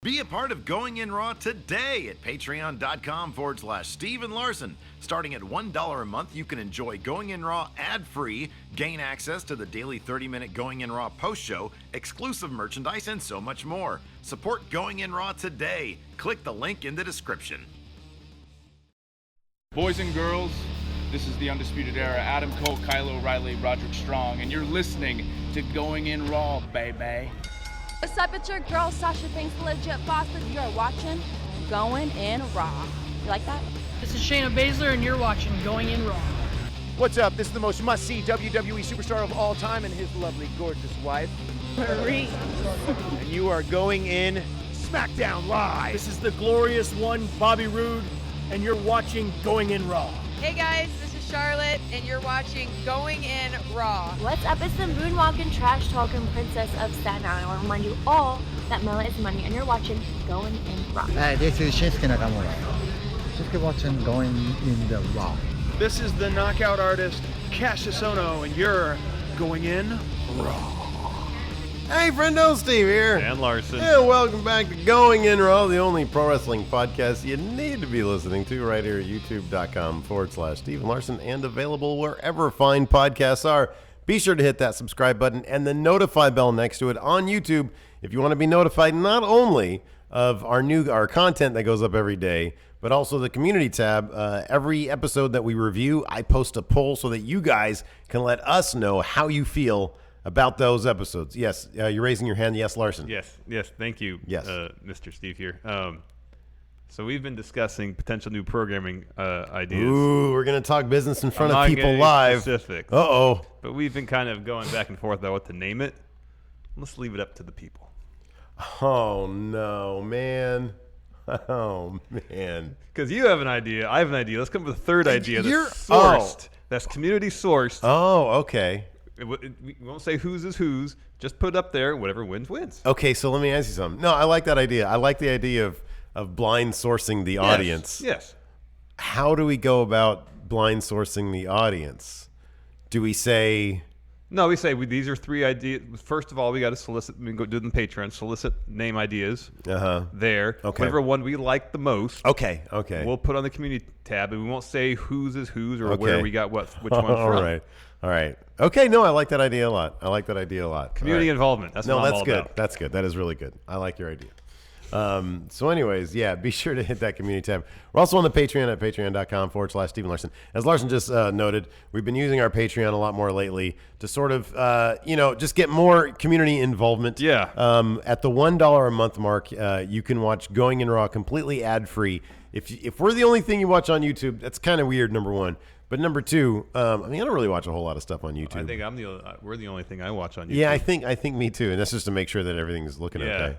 Be a part of Going In Raw today at patreon.com/Steven Larson. Starting at $1 a month, you can enjoy Going In Raw ad-free, gain access to the daily 30-minute Going In Raw post-show, exclusive merchandise, and so much more. Support Going In Raw today. Click the link in the description. Boys and girls, this is the Undisputed Era. Adam Cole, Kyle O'Reilly, Roderick Strong, and you're listening to Going In Raw, baby. What's up, it's your girl Sasha Banks, the legit boss, and you're watching Going In Raw. You like that? This is Shayna Baszler, and you're watching Going In Raw. What's up? This is the most must-see WWE superstar of all time and his lovely, gorgeous wife, Marie. And you are going in SmackDown Live. This is the glorious one, Bobby Roode, and you're watching Going In Raw. Hey guys, this is Charlotte, and you're watching Going In Raw. What's up? It's the moonwalking, trash talking princess of Staten Island. I want to remind you all that Mela is money, and you're watching Going In Raw. Hi, this is Shinsuke Nakamura. Shinsuke watching Going In the Raw. This is the knockout artist, Cassius Ohno, and you're Going In Raw. Hey, friendo, Steve here. And Larson. And welcome back to Going In Raw, the only pro wrestling podcast you need to be listening to right here at youtube.com/Steve Larson, and available wherever fine podcasts are. Be sure to hit that subscribe button and the notify bell next to it on YouTube if you want to be notified not only of our content that goes up every day, but also the community tab. Every episode that we review, I post a poll so that you guys can let us know how you feel about those episodes. Yes, you're raising your hand. Yes, Larson. Yes, thank you, yes. Mr. Steve here. So we've been discussing potential new programming ideas. Ooh, we're going to talk business in front of I'm not people getting live. Specifics, Uh-oh. But we've been kind of going back and forth about what to name it. Let's leave it up to the people. Oh, no, man. Oh, man. Because you have an idea. I have an idea. Let's come up with a third idea that's sourced. That's community sourced. Oh, okay. We won't say whose is whose. Just put it up there. Whatever wins, wins. Okay, so let me ask you something. No, I like that idea. I like the idea of blind sourcing the audience. Yes. How do we go about blind sourcing the audience? Do we say... No, we say these are three ideas. First of all, we got to solicit. We can go do them Patreon. Solicit name ideas. There. Okay. Whatever one we like the most. Okay. We'll put on the community tab, and we won't say whose is whose or where we got which one from. All right. Okay. No, I like that idea a lot. Community involvement. That's what I'm all good. about. That's good. That is really good. I like your idea. So anyways, yeah, be sure to hit that community tab. We're also on the Patreon at patreon.com/Steven Larson. As Larson just noted, we've been using our Patreon a lot more lately to sort of, just get more community involvement. Yeah. At the $1 a month mark, you can watch Going In Raw completely ad-free. If we're the only thing you watch on YouTube, that's kind of weird, number one. But number two, I don't really watch a whole lot of stuff on YouTube. I think we're the only thing I watch on YouTube. Yeah, I think me too, and that's just to make sure that everything's looking okay.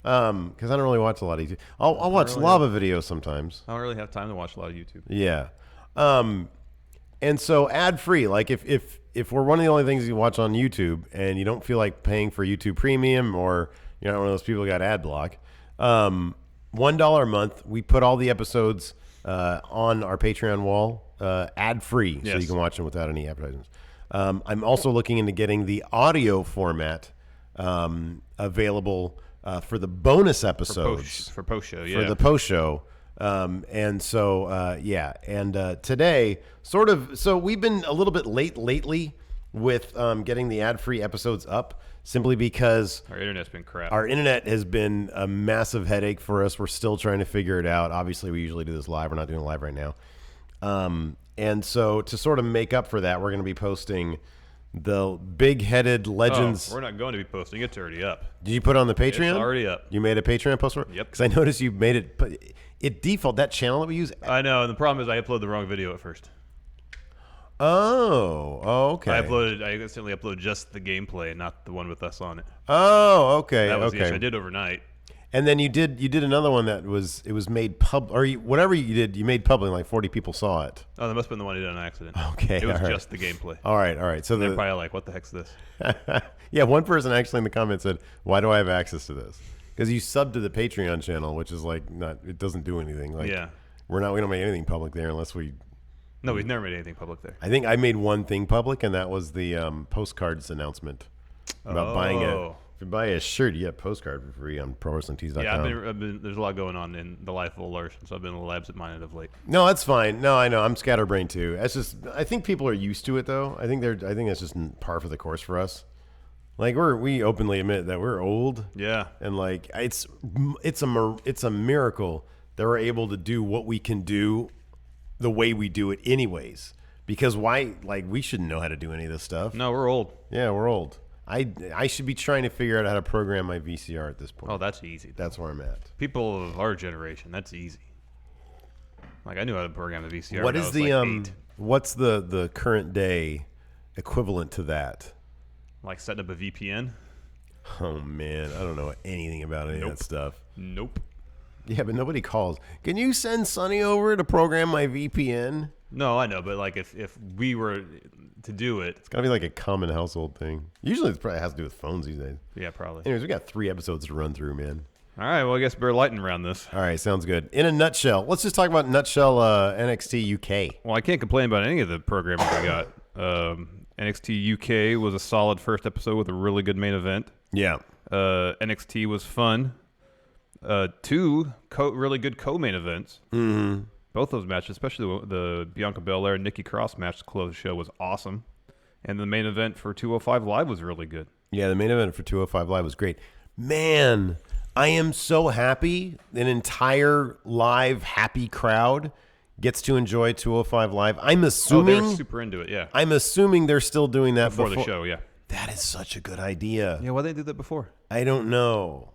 Because I don't really watch a lot of YouTube. I'll watch lava videos sometimes. I don't really have time to watch a lot of YouTube. Yeah. And so ad-free, like if we're one of the only things you watch on YouTube and you don't feel like paying for YouTube Premium, or you're not one of those people who got ad block, $1 a month, we put all the episodes on our Patreon wall ad-free, so you can watch them without any advertisements. I'm also looking into getting the audio format available for the bonus episodes. For post show, yeah. For the post show. And so, today, so we've been a little bit late lately with getting the ad-free episodes up, simply because our internet's been crap. Our internet has been a massive headache for us. We're still trying to figure it out. Obviously, we usually do this live. We're not doing it live right now. And so to sort of make up for that, we're going to be posting the big-headed Legends. We're not going to be posting. It's already up. Did you put it on the Patreon? It's already up. You made a Patreon post for it? Yep. Because I noticed you made it, but it default, that channel that we use. I know, and the problem is I uploaded the wrong video at first. Oh, okay. I accidentally uploaded just the gameplay and not the one with us on it. Oh, okay. That was the issue. I did overnight. And then you did another one that was made whatever you did, you made public, like 40 people saw it. Oh, that must have been the one I did on accident. Okay. It was just the gameplay. All right. So they're probably like, what the heck's this? Yeah, one person actually in the comments said, why do I have access to this? Because you subbed to the Patreon channel, which is like it doesn't do anything. Like, yeah. We don't make anything public there unless we. No, we've never made anything public there. I think I made one thing public, and that was the postcards announcement about If you buy a shirt, you get a postcard for free on ProWrestlingTees.com. Yeah, I've been, there's a lot going on in the life of a Larson, so I've been a little absent-minded of late. No, that's fine. No, I know. I'm scatterbrained too. It's just, I think people are used to it though. I think that's just par for the course for us. Like we openly admit that we're old. Yeah. And like it's a miracle that we're able to do what we can do the way we do it anyways. Because we shouldn't know how to do any of this stuff. No, we're old. Yeah, we're old. I should be trying to figure out how to program my VCR at this point. Oh, that's easy. That's where I'm at. People of our generation, that's easy. Like I knew how to program the VCR. What when is I was the like 8. what's the current day equivalent to that? Like setting up a VPN? Oh man, I don't know anything about any of that stuff. Nope. Yeah, but nobody calls. Can you send Sonny over to program my VPN? No, I know, but like if we were to do it, it's gotta be like a common household thing. Usually it probably has to do with phones these days. Yeah, probably. Anyways, we got 3 episodes to run through, man. All right, well I guess better lightning around this. All right, sounds good. In a nutshell, let's just talk about NXT UK. Well, I can't complain about any of the programming we got. NXT UK was a solid first episode with a really good main event. Yeah. NXT was fun. 2 really good co-main events. Mm-hmm. Both those matches, especially the Bianca Belair and Nikki Cross match to close the show, was awesome. And the main event for 205 Live was really good. Yeah, the main event for 205 Live was great. Man, I am so happy an entire live happy crowd gets to enjoy 205 Live. I'm assuming they're super into it, yeah. I'm assuming they're still doing that before the show, yeah. That is such a good idea. Yeah, why they did that before? I don't know.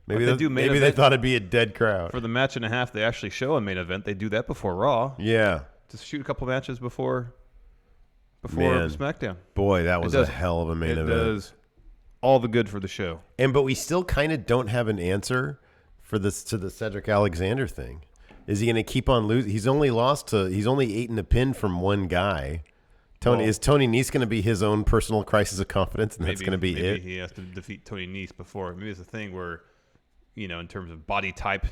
Maybe Maybe they thought it'd be a dead crowd. For the match and a half, they actually show a main event. They do that before Raw. Yeah. Just shoot a couple matches before Man, SmackDown. Boy, that was a hell of a main event. It does all the good for the show. But we still kind of don't have an answer for this to the Cedric Alexander thing. Is he going to keep on losing? He's only 8 in a pin from one guy. Is Tony Nese going to be his own personal crisis of confidence, and that's going to be it? Maybe he has to defeat Tony Nese before. Maybe it's a thing where, in terms of body type,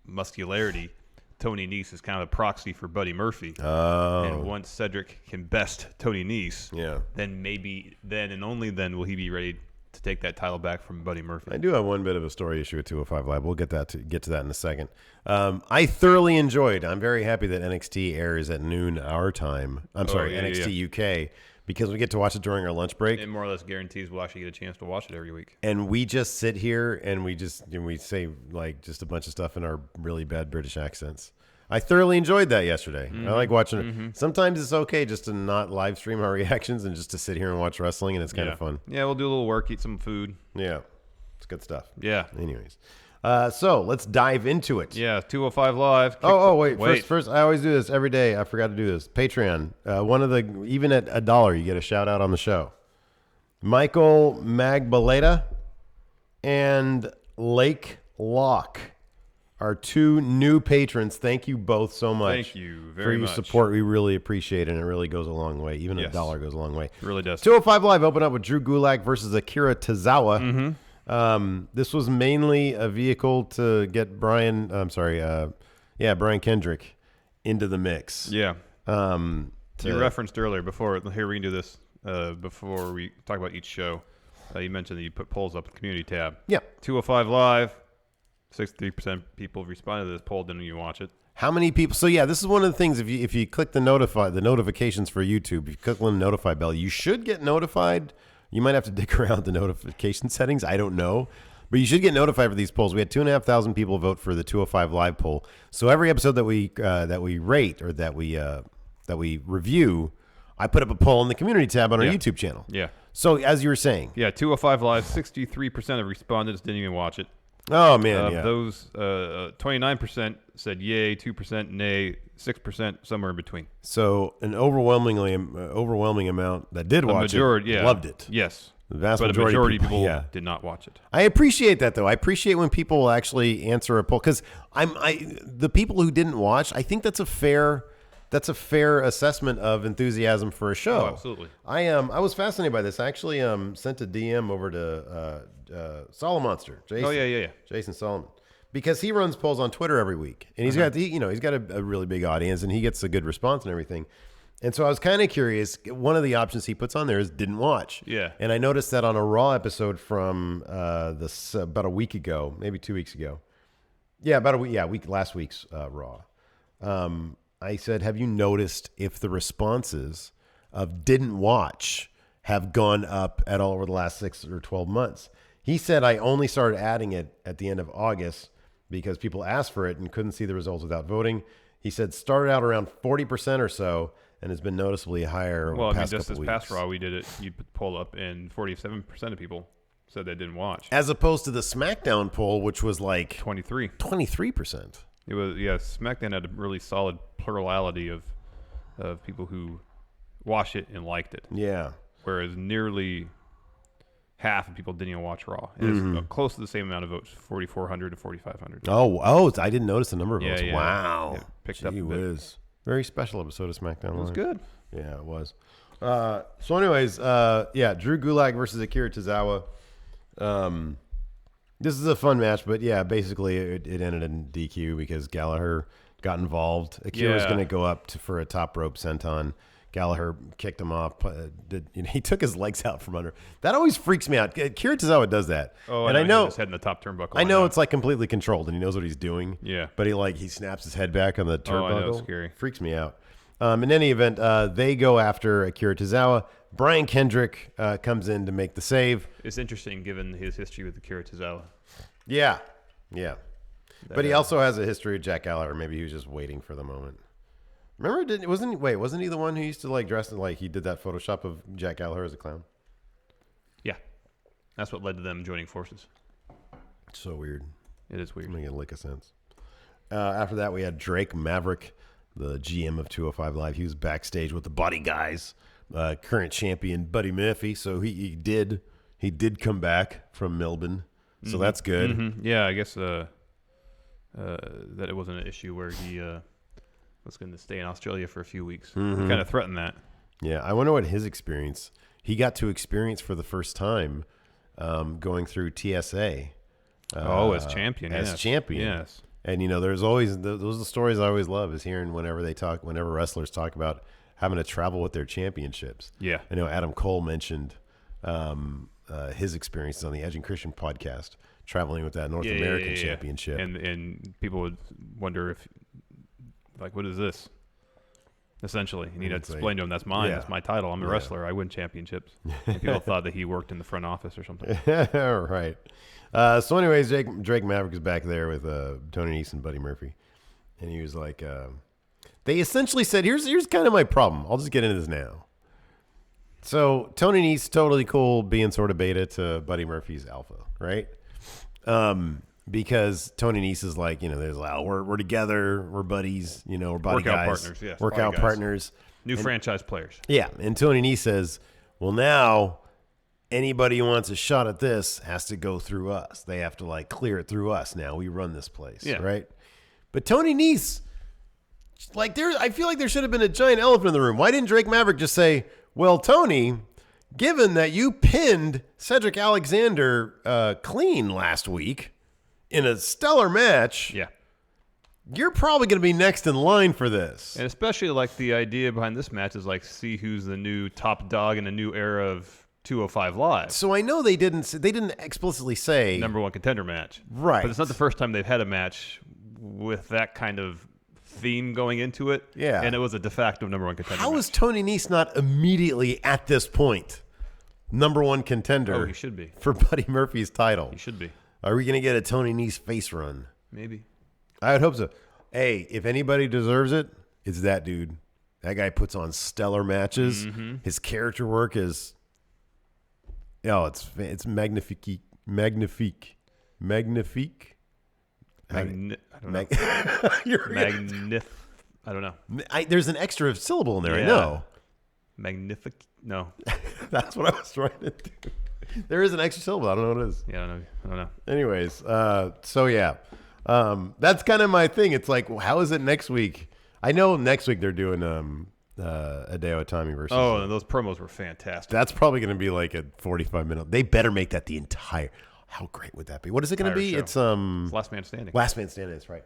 muscularity, Tony Nese is kind of a proxy for Buddy Murphy. Oh. And once Cedric can best Tony Nese, then and only then will he be ready to take that title back from Buddy Murphy. I do have one bit of a story issue at 205 Live. We'll get to that in a second. I thoroughly enjoyed. I'm very happy that NXT airs at noon our time. NXT UK, because we get to watch it during our lunch break. It more or less guarantees we'll actually get a chance to watch it every week. And we just sit here and we say like just a bunch of stuff in our really bad British accents. I thoroughly enjoyed that yesterday. I like watching it. Sometimes it's okay just to not live stream our reactions and just to sit here and watch wrestling, and it's kind of fun. Yeah, we'll do a little work, eat some food. Yeah, it's good stuff. Yeah. Anyways, so let's dive into it. Yeah, 205 Live. Wait. First, I always do this every day. I forgot to do this. Patreon. Even at $1, you get a shout out on the show. Michael Magbaleta and Lake Locke. Our 2 new patrons. Thank you both so much. Thank you very much for your support. We really appreciate it, and it really goes a long way. Even $1 goes a long way. It really does. 205 Live opened up with Drew Gulak versus Akira Tozawa. This was mainly a vehicle to get Brian Kendrick into the mix. Yeah. You referenced earlier before. Here, we can do this before we talk about each show. You mentioned that you put polls up in the community tab. Yeah. 205 Live. 63% people responded to this poll, didn't you watch it? How many people? So yeah, this is one of the things. If you click the notifications for YouTube, if you click on the notify bell, you should get notified. You might have to dig around the notification settings. I don't know, but you should get notified for these polls. We had 2,500 people vote for the 205 Live poll. So every episode that we rate or that we review, I put up a poll in the community tab on our YouTube channel. Yeah. So as you were saying, 205 Live, 63% of respondents didn't even watch it. Oh man, Those 29% said yay, 2% nay, 6% somewhere in between. So an overwhelming amount that did watch it loved it. Yes, the vast majority of people did not watch it. I appreciate that though. I appreciate when people will actually answer a poll, because the people who didn't watch, I think that's a fair assessment of enthusiasm for a show. Oh, absolutely. I was fascinated by this. I actually sent a DM over to Solomonster, Jason. Oh yeah. Jason Solomon, because he runs polls on Twitter every week, and he's got a really big audience, and he gets a good response and everything. And so I was kind of curious. One of the options he puts on there is didn't watch. Yeah. And I noticed that on a Raw episode from about a week ago, maybe 2 weeks ago. Yeah, about a week. Yeah, last week's Raw. I said, have you noticed if the responses of didn't watch have gone up at all over the last 6 or 12 months? He said, I only started adding it at the end of August because people asked for it and couldn't see the results without voting. He said started out around 40% or so and has been noticeably higher over the past just couple this weeks. past Raw, we did it. You poll up, and 47% of people said they didn't watch. As opposed to the SmackDown poll, which was like 23%. It was, yeah. SmackDown had a really solid plurality of people who watched it and liked it. Yeah. Whereas nearly half of people didn't even watch Raw. And it's close to the same amount of votes, 4,400 to 4,500. Oh, I didn't notice the number of votes. Yeah. Wow. Yeah, picked up a bit. Whiz. Very special episode of SmackDown Live. It was good. Yeah, it was. So anyways, Drew Gulak versus Akira Tozawa. This is a fun match, but yeah, basically it ended in DQ because Gallagher got involved. Akira was going to go up for a top rope senton. Gallagher kicked him off. He took his legs out from under. That always freaks me out. Akira Tozawa does that. Oh, and I know his head in the top turnbuckle. I know it's like completely controlled, and he knows what he's doing. Yeah, but he snaps his head back on the turnbuckle. I know, it's scary. Freaks me out. In any event, they go after Akira Tozawa. Brian Kendrick comes in to make the save. It's interesting given his history with Akira Tozawa. Yeah. But he also has a history with Jack Gallagher. Maybe he was just waiting for the moment. Remember, wasn't he the one who used to dress in he did that Photoshop of Jack Gallagher as a clown? Yeah. That's what led to them joining forces. It's so weird. It is weird. Doesn't make a lick of sense. After that, we had Drake Maverick, the GM of 205 Live. He was backstage with the Buddy guys, current champion Buddy Murphy. So he did come back from Melbourne. So that's good. Mm-hmm. Yeah, I guess that it wasn't an issue where he was going to stay in Australia for a few weeks. Mm-hmm. He kind of threatened that. Yeah, I wonder what his experience. He got to experience for the first time going through TSA. As champion. Yes. And there's always those are the stories I always love is hearing whenever wrestlers talk about having to travel with their championships. Yeah. I know Adam Cole mentioned his experiences on the Edge and Christian podcast, traveling with that North American championship. And people would wonder if, what is this? Essentially, you need to explain to him that's mine. That's my title. I'm a wrestler. I win championships. And people thought that he worked in the front office or something. Right. So anyways, Drake Maverick is back there with Tony Nese and Buddy Murphy. And he was like, they essentially said, here's kind of my problem. I'll just get into this now. So Tony Nese, totally cool being sort of beta to Buddy Murphy's alpha, right? Because Tony Nese is like, we're together, we're buddies, we're body Workout guys. partners, yes. Workout partners. New franchise players. Yeah, and Tony Nese says, well, now anybody who wants a shot at this has to go through us. They have to clear it through us now. We run this place, right? But Tony Nese, I feel like there should have been a giant elephant in the room. Why didn't Drake Maverick just say, well, Tony, given that you pinned Cedric Alexander clean last week in a stellar match, you're probably going to be next in line for this. And especially the idea behind this match is see who's the new top dog in a new era of 205 Live. So I know they didn't explicitly say number one contender match, right? But it's not the first time they've had a match with that kind of theme going into it. Yeah, and it was a de facto number one contender. How match. is Tony Nese not immediately at this point number one contender? Oh, he should be for Buddy Murphy's title. He should be. Are we going to get a Tony Nese face run? Maybe. I would hope so. Hey, if anybody deserves it, it's that dude. That guy puts on stellar matches. Mm-hmm. His character work is, it's magnifique. I don't know. I don't know. There's an extra syllable in there. Yeah. I know. Magnific. No. That's what I was trying to do. There is an extra syllable. I don't know what it is. Yeah, I don't know. Anyways, so yeah. That's kind of my thing. It's how is it next week? I know next week they're doing Hideo Itami versus. Oh, and those promos were fantastic. That's probably going to be a 45-minute. They better make that the entire. How great would that be? What is it going to be? Show. It's Last Man Standing. Last Man Standing. That's right.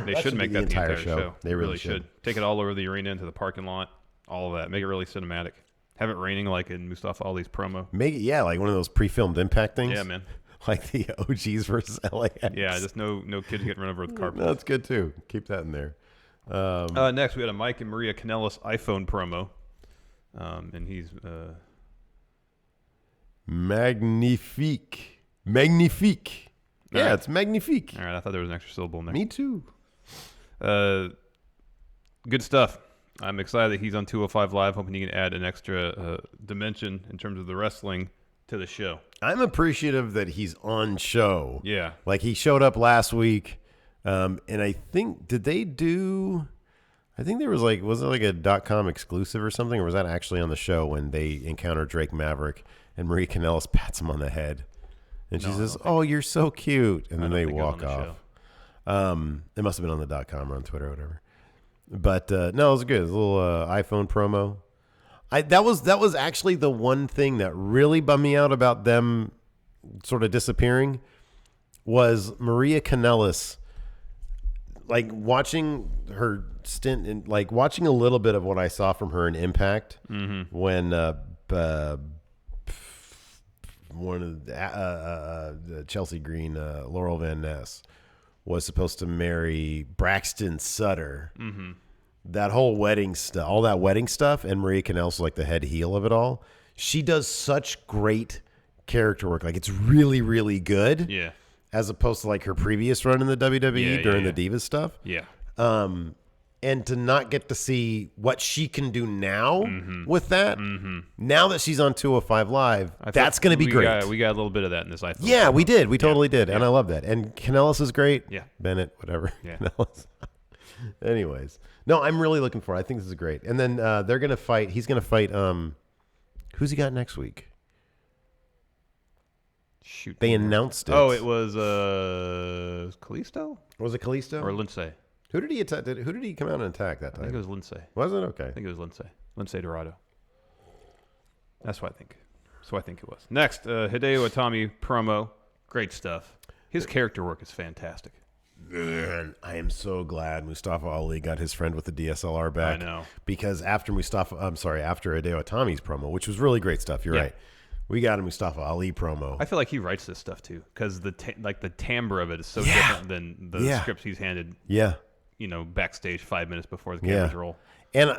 They should make that the entire show. They really should. Take it all over the arena into the parking lot. All of that. Make it really cinematic. Have it raining like in Mustafa Ali's promo. Make it, like one of those pre-filmed Impact things. Yeah, man. Like the OGs versus LAX. Yeah, just no kids getting run over with carpet. No, that's good too. Keep that in there. Next, we had a Mike and Maria Kanellis iPhone promo. And he's... Magnifique. Magnifique. Yeah, right. It's magnifique. All right, I thought there was an extra syllable in there. Me too. Good stuff. I'm excited that he's on 205 Live, hoping he can add an extra dimension in terms of the wrestling to the show. I'm appreciative that he's on show. Yeah. Like he showed up last week, and I think, there was was it like a .com exclusive or something, or was that actually on the show when they encounter Drake Maverick and Marie Kanellis pats him on the head? And she says, "Oh, you're so cute," and then they walk off. It must have been on the .com or on Twitter or whatever. But no, it was good. It was a little iPhone promo. That was actually the one thing that really bummed me out about them sort of disappearing was Maria Kanellis. Like watching her stint in, like watching a little bit of what I saw from her in Impact when one of the Chelsea Green, Laurel Van Ness, was supposed to marry Braxton Sutter. Mm-hmm. That whole wedding stuff, all that wedding stuff, and Maria Kanellis was like the head heel of it all. She does such great character work. Like it's really, really good. Yeah. As opposed to like her previous run in the WWE during the Divas stuff. Yeah. And to not get to see what she can do now with that, now that she's on 205 Live, that's going to be great. We got a little bit of that in this iPhone. Yeah, we did. We totally did. And I love that. And Kanellis is great. Yeah. Bennett, whatever. Yeah. Kanellis. Anyways. No, I'm really looking for it. I think this is great. And then they're going to fight. He's going to fight. Who's he got next week? Shoot. They announced it. Oh, it was Kalisto? Was it Kalisto? Or Lindsay? Who did he attack? Who did he come out and attack that time? I think it was Lindsay. Was it? Okay. I think it was Lindsay. Lindsay Dorado. That's what I think. That's what I think it was. Next, Hideo Itami promo. Great stuff. His character work is fantastic. Man, I am so glad Mustafa Ali got his friend with the DSLR back. I know. Because after after Hideo Itami's promo, which was really great stuff, you're right. We got a Mustafa Ali promo. I feel like he writes this stuff too, because the timbre of it is so different than the scripts he's handed. Yeah. Backstage 5 minutes before the cameras roll. And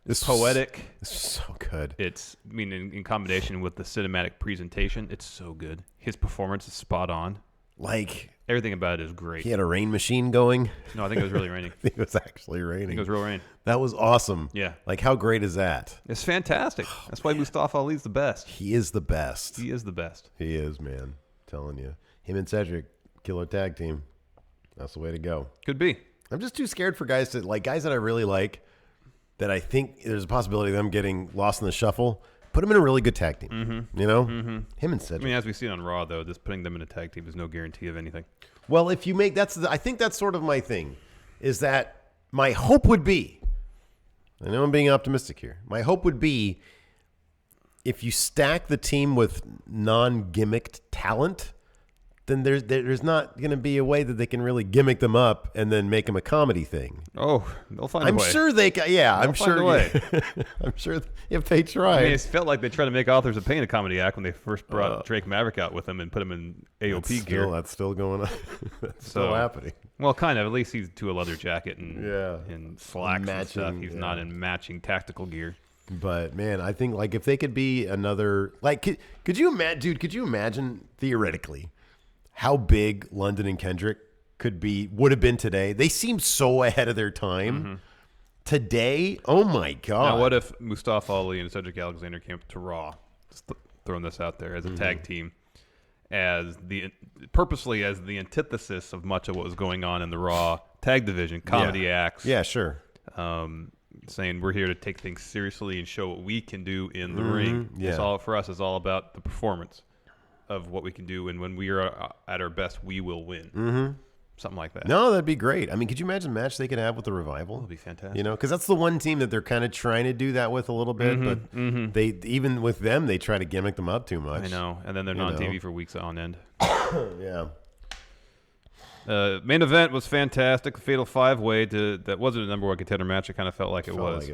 it's poetic. It's so good. In combination with the cinematic presentation, it's so good. His performance is spot on. Like everything about it is great. He had a rain machine going. No, I think it was really raining. I think it was actually raining. I think it was real rain. That was awesome. Yeah. Like how great is that? It's fantastic. That's why Mustafa Ali's the best. He is the best. He is the best. He is, man. I'm telling you. Him and Cedric, killer tag team. That's the way to go. Could be. I'm just too scared for guys that I really like, that I think there's a possibility of them getting lost in the shuffle. Put them in a really good tag team. Mm-hmm. Him and Cedric. I mean, as we see on Raw, though, just putting them in a tag team is no guarantee of anything. Well, if you make I think that's sort of my thing, is that my hope would be, I know I'm being optimistic here, my hope would be if you stack the team with non-gimmicked talent, then there's not going to be a way that they can really gimmick them up and then make them a comedy thing. Oh, they'll find a way. I'm sure they can. Yeah, I'm sure. I'm sure if they try. I mean, it felt like they tried to make Authors of Pain a comedy act when they first brought Drake Maverick out with them and put him in AOP gear. That's still going on. That's still happening. Well, kind of. At least he's to a leather jacket and slacks and stuff. He's not in matching tactical gear. But man, I think if they could be another could you imagine, dude? Could you imagine theoretically how big London and Kendrick would have been today? They seem so ahead of their time. Today, oh my God. Now, what if Mustafa Ali and Cedric Alexander came to Raw? Just throwing this out there as a tag team, purposely as the antithesis of much of what was going on in the Raw tag division, comedy acts. Yeah, sure. Saying we're here to take things seriously and show what we can do in the ring. Yeah. It's all for us. It's all about the performance of what we can do, and when we are at our best, we will win. Something like that. No, that'd be great. I mean, could you imagine a match they could have with the Revival? That'd be fantastic. Because that's the one team that they're kind of trying to do that with a little bit, but they even with them, they try to gimmick them up too much. I know, and then they're not on TV for weeks on end. Yeah. Main event was fantastic. The Fatal 5-Way that wasn't a number one contender match. It kind of felt like it was.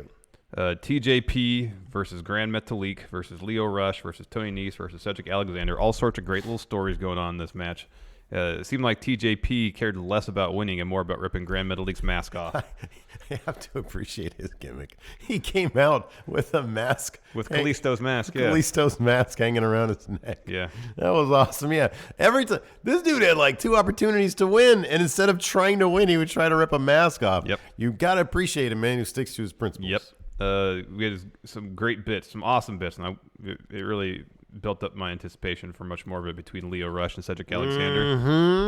TJP versus Grand Metalik versus Lio Rush versus Tony Nese versus Cedric Alexander. All sorts of great little stories going on in this match. It seemed like TJP cared less about winning and more about ripping Grand Metalik's mask off. I have to appreciate his gimmick. He came out with a mask. With Kalisto's mask, yeah. Kalisto's mask hanging around his neck. Yeah. That was awesome, yeah. Every time, this dude had like 2 opportunities to win, and instead of trying to win, he would try to rip a mask off. Yep. You got to appreciate a man who sticks to his principles. Yep. We had some great bits, some awesome bits, and it really built up my anticipation for much more of it between Lio Rush and Cedric Alexander.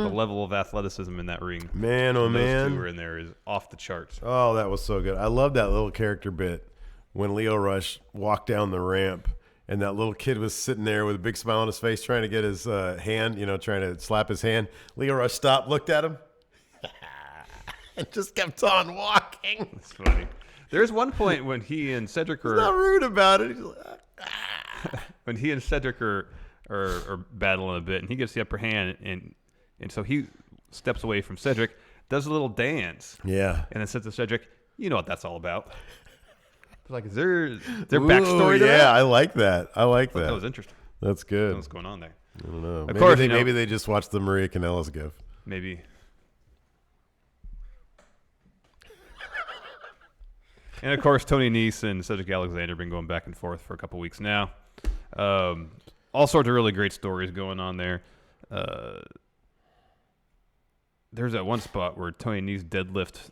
The level of athleticism in that ring, man, oh man, those two were in there is off the charts. Oh, that was so good. I love that little character bit when Lio Rush walked down the ramp and that little kid was sitting there with a big smile on his face trying to get his hand, trying to slap his hand. Lio Rush stopped, looked at him, and just kept on walking. That's funny. There's one point when he and Cedric are... He's not rude about it. He's like, when he and Cedric are battling a bit, and he gets the upper hand, and so he steps away from Cedric, does a little dance. Yeah. And then says to Cedric, you know what that's all about. It's like, is there backstory to that? Yeah, I like that. I like that. That was interesting. That's good. What's going on there? I don't know. Of course, maybe they just watched the Maria Kanellis gif. Maybe. And of course, Tony Nese and Cedric Alexander have been going back and forth for a couple weeks now. All sorts of really great stories going on there. There's that one spot where Tony Nese deadlift.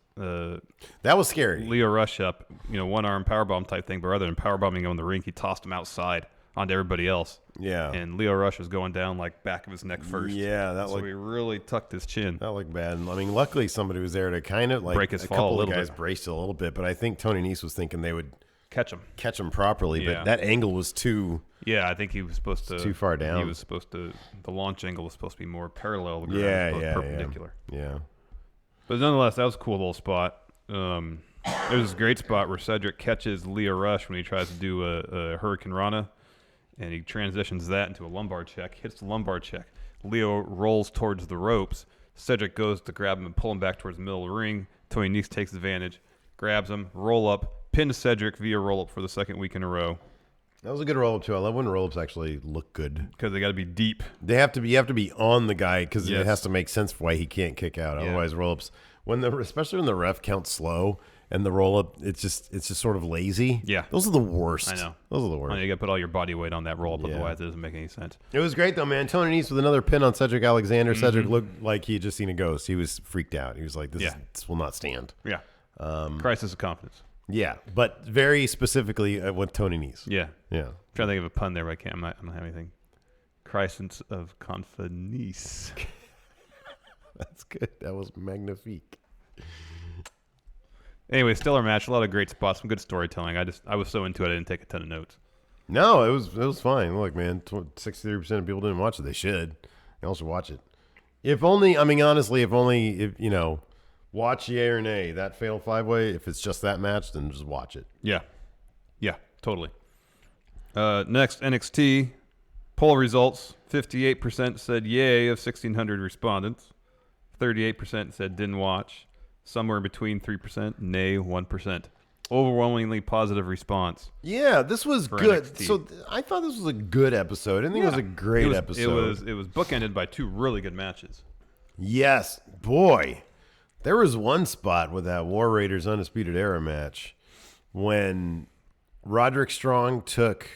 That was scary. Lio Rush up, one arm powerbomb type thing, but rather than powerbombing him on the ring, he tossed him outside onto everybody else. Yeah. And Lio Rush was going down like back of his neck first. Yeah, so he really tucked his chin. That looked bad. I mean, luckily somebody was there to kind of like break his fall couple a little of guys bit. braced it a little bit, but I think Tony Nese was thinking they would catch him properly, Yeah. but that angle was too. Yeah, I think he was supposed to too far down. He was supposed to. The launch angle was supposed to be more parallel. Perpendicular. Yeah. But nonetheless, that was a cool little spot. There's this great spot where Cedric catches Lio Rush when he tries to do a Hurricane Rana, and he transitions that into a lumbar check, hits the lumbar check. Lio rolls towards the ropes. Cedric goes to grab him and pull him back towards the middle of the ring. Tony Nese takes advantage, grabs him, roll up, pins Cedric via roll up for the second week in a row. That was a good roll up too. I love when roll ups actually look good because they got to be deep. They have to be. You have to be on the guy because Yes. it has to make sense for why he can't kick out. Yeah. Otherwise, roll ups especially when the ref counts slow and the roll up, it's just sort of lazy. Yeah, those are the worst. I know. Those are the worst. You got to put all your body weight on that roll up, otherwise it doesn't make any sense. It was great though, man. Tony Nese with another pin on Cedric Alexander. Cedric looked like he had just seen a ghost. He was freaked out. He was like, "This will not stand." Yeah. Crisis of confidence. Yeah, but very specifically with Tony Nese. Yeah. Yeah. I'm trying to think of a pun there, but I can't. I don't have anything. Crisis of confidence. That's good. That was magnifique. Anyway, stellar match. A lot of great spots. Some good storytelling. I was so into it, I didn't take a ton of notes. No, it was fine. Look, man, 63% of people didn't watch it. They should. They all should watch it. If only, honestly, if watch yay or nay, that Fatal 5-Way, if it's just that match, then just watch it. Yeah. Yeah, totally. Next, NXT. Poll results. 58% said yay of 1,600 respondents. 38% said didn't watch. Somewhere between 3%, nay 1%. Overwhelmingly positive response. Yeah, this was good. NXT. So I thought this was a good episode. I didn't think it was a great episode. It was bookended by two really good matches. Yes, boy. There was one spot with that War Raiders Undisputed Era match when Roderick Strong took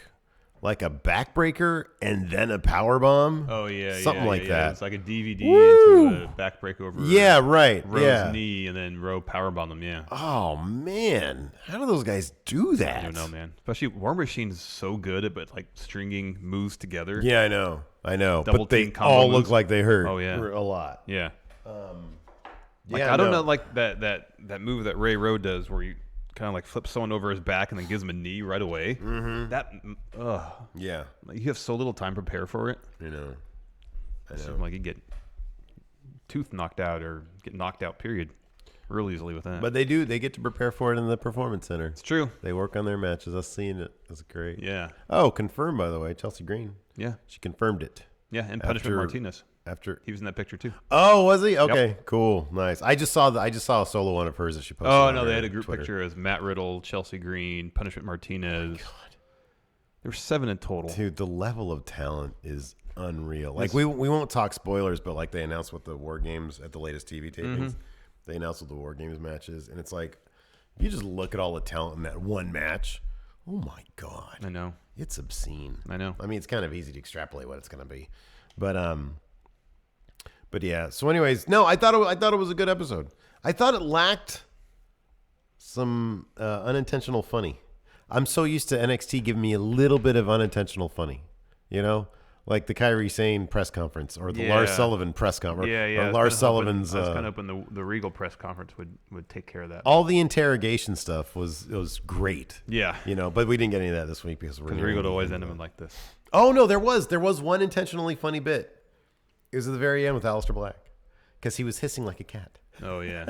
like a backbreaker and then a power bomb. Oh yeah, something like that. It's like a DVD into a backbreaker over. Rowe's knee, and then Rowe powerbombed him. Yeah. Oh man, how do those guys do that? I don't know, man. Especially War Machine's so good at like stringing moves together. Yeah, I know. Double But they team combo all moves. look like they hurt. Oh yeah, a lot. Yeah. Yeah, I don't know, like that move that Ray Rowe does, where you kind of like flips someone over his back and then gives him a knee right away. Mm-hmm. Yeah. Like, you have so little time to prepare for it. I know. Like you get tooth knocked out or get knocked out. Period. Real easily with that. But they get to prepare for it in the Performance Center. It's true. They work on their matches. I've seen it. It's great. Yeah. Oh, confirmed by the way, Chelsea Green. Yeah. She confirmed it. Yeah, and Punishment Martinez. After he was in that picture too. Oh, was he? Okay, cool, nice. I just saw a solo one of hers that she posted. Oh on no, her they had a group Twitter. picture as Matt Riddle, Chelsea Green, Punishment Martinez. Oh, God. There were 7 in total. Dude, the level of talent is unreal. Like we won't talk spoilers, but like they announced what the War Games at the latest TV tapings. They announced what the War Games matches, and it's like if you just look at all the talent in that one match. Oh my God! I know it's obscene. I know. I mean, it's kind of easy to extrapolate what it's going to be, but yeah. So, anyways, no, I thought it was a good episode. I thought it lacked some unintentional funny. I'm so used to NXT giving me a little bit of unintentional funny, you know, like the Kairi Sane press conference or the Lars Sullivan press conference. Yeah. Or Lars Sullivan's. I was kind of hoping the Regal press conference would take care of that. All the interrogation stuff was great. Yeah, you know, but we didn't get any of that this week because Regal would always end them in like this. Oh no, there was one intentionally funny bit. It was at the very end with Aleister Black because he was hissing like a cat. Oh yeah.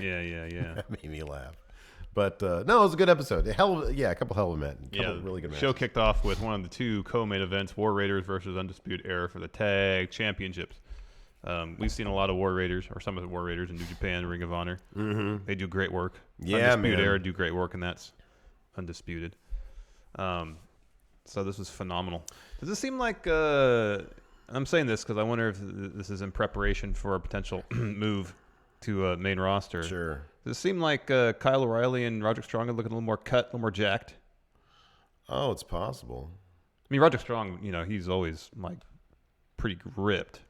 Yeah. That made me laugh. But no, it was a good episode. A couple hell of a match. Really good matches. Show kicked off with one of the 2 co-main events: War Raiders versus Undisputed Era for the tag championships. We've seen a lot of War Raiders, or some of the War Raiders in New Japan, Ring of Honor. Mm-hmm. They do great work. Yeah, Undisputed man. Era do great work, and that's Undisputed. So this was phenomenal. Does it seem like I'm saying this because I wonder if this is in preparation for a potential move to main roster? Sure. Does it seem like Kyle O'Reilly and Roderick Strong are looking a little more cut, a little more jacked? Oh, it's possible. I mean, Roderick Strong, you know, he's always like pretty ripped.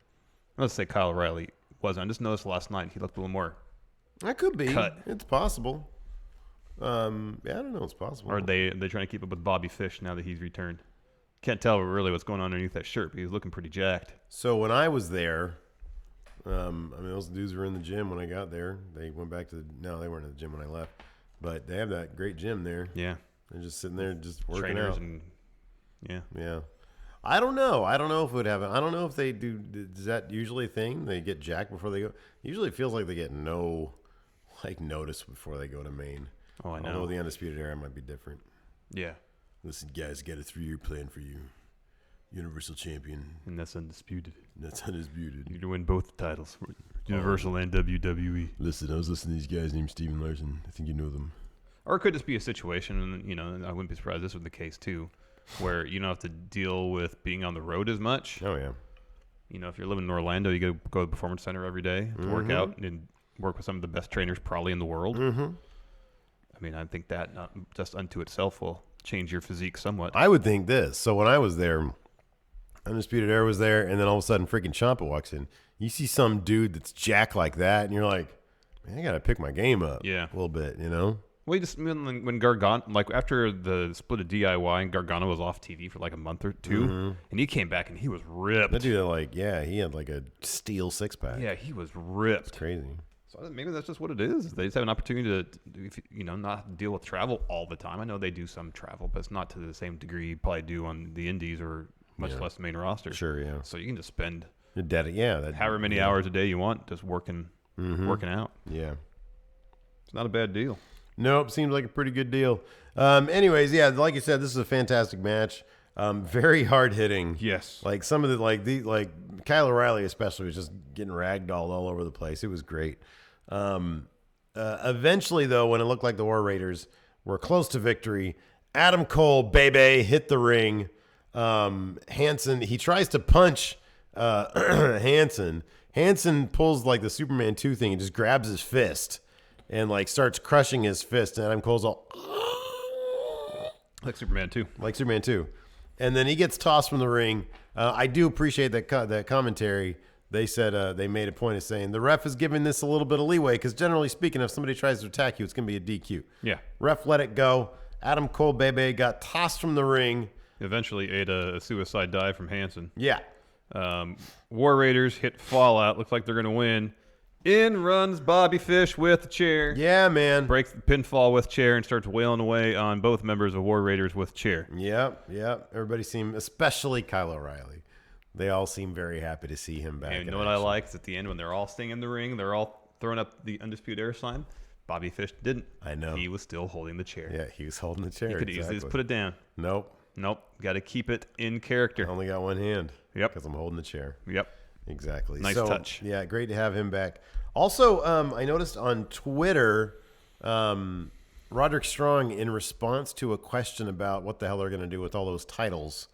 Let's say Kyle O'Reilly wasn't. I just noticed last night he looked a little more. That could be. Cut. It's possible. Yeah, I don't know. It's possible. Or are they trying to keep up with Bobby Fish now that he's returned? Can't tell really what's going on underneath that shirt, but he's looking pretty jacked. So when I was there, I mean, those dudes were in the gym when I got there. They went back to no, they weren't in the gym when I left, but they have that great gym there. Yeah, they're just sitting there, just working trainers out. And yeah. I don't know. I don't know if it would have. I don't know if they do. Is that usually a thing? They get jacked before they go. Usually, it feels like they get no, notice before they go to main. Oh, I know. Although the Undisputed Era might be different. Yeah. Listen, guys, got a 3-year plan for you. Universal Champion. And that's undisputed. That's undisputed. You're to win both titles, Universal and WWE. Listen, I was listening to these guys named Steven Larson. I think you know them. Or it could just be a situation, and you know, I wouldn't be surprised this was the case too, where you don't have to deal with being on the road as much. Oh yeah. You know, if you're living in Orlando, you go to the Performance Center every day to work out and work with some of the best trainers probably in the world. Mm-hmm. I mean, I think that not just unto itself will change your physique somewhat. I would think this. So when I was there, Undisputed Era was there, and then all of a sudden freaking Ciampa walks in. You see some dude that's jacked like that, and you're like, man, I got to pick my game up a little bit, you know? Well, you just when Gargano, like after the split of DIY and Gargano was off TV for like a month or two, and he came back and he was ripped. That dude, he had like a steel 6-pack. Yeah, he was ripped. It's crazy. So maybe that's just what it is. They just have an opportunity to, not deal with travel all the time. I know they do some travel, but it's not to the same degree you probably do on the indies or much less the main roster. Sure, yeah. So you can just spend however many hours a day you want just working out. Yeah. It's not a bad deal. Nope, seems like a pretty good deal. Anyways, yeah, like you said, this is a fantastic match. Very hard hitting. Yes. Like some of the Kyle O'Reilly especially was just getting ragdolled all over the place. It was great. Eventually, though, when it looked like the War Raiders were close to victory, Adam Cole, baby, hit the ring. Hanson, he tries to punch Hanson. Hanson pulls like the Superman 2 thing and just grabs his fist and like starts crushing his fist. And Adam Cole's all like Superman 2. Like Superman 2. And then he gets tossed from the ring. I do appreciate that commentary. They said they made a point of saying the ref is giving this a little bit of leeway because generally speaking, if somebody tries to attack you, it's going to be a DQ. Yeah. Ref let it go. Adam Cole, baby, got tossed from the ring. Eventually ate a suicide dive from Hanson. Yeah. War Raiders hit Fallout. Looks like they're going to win. In runs Bobby Fish with the chair. Yeah, man. Breaks the pinfall with chair and starts wailing away on both members of War Raiders with chair. Yep. Everybody seemed, especially Kyle O'Reilly, they all seem very happy to see him back. And you know what I liked at the end when they're all staying in the ring, they're all throwing up the Undisputed Era sign. Bobby Fish didn't. I know. He was still holding the chair. Yeah, he was holding the chair. He could easily just put it down. Nope. Nope. Got to keep it in character. I only got one hand. Yep. Because I'm holding the chair. Yep. Exactly. Nice touch. Yeah, great to have him back. Also, I noticed on Twitter, Roderick Strong, in response to a question about what the hell they're going to do with all those titles,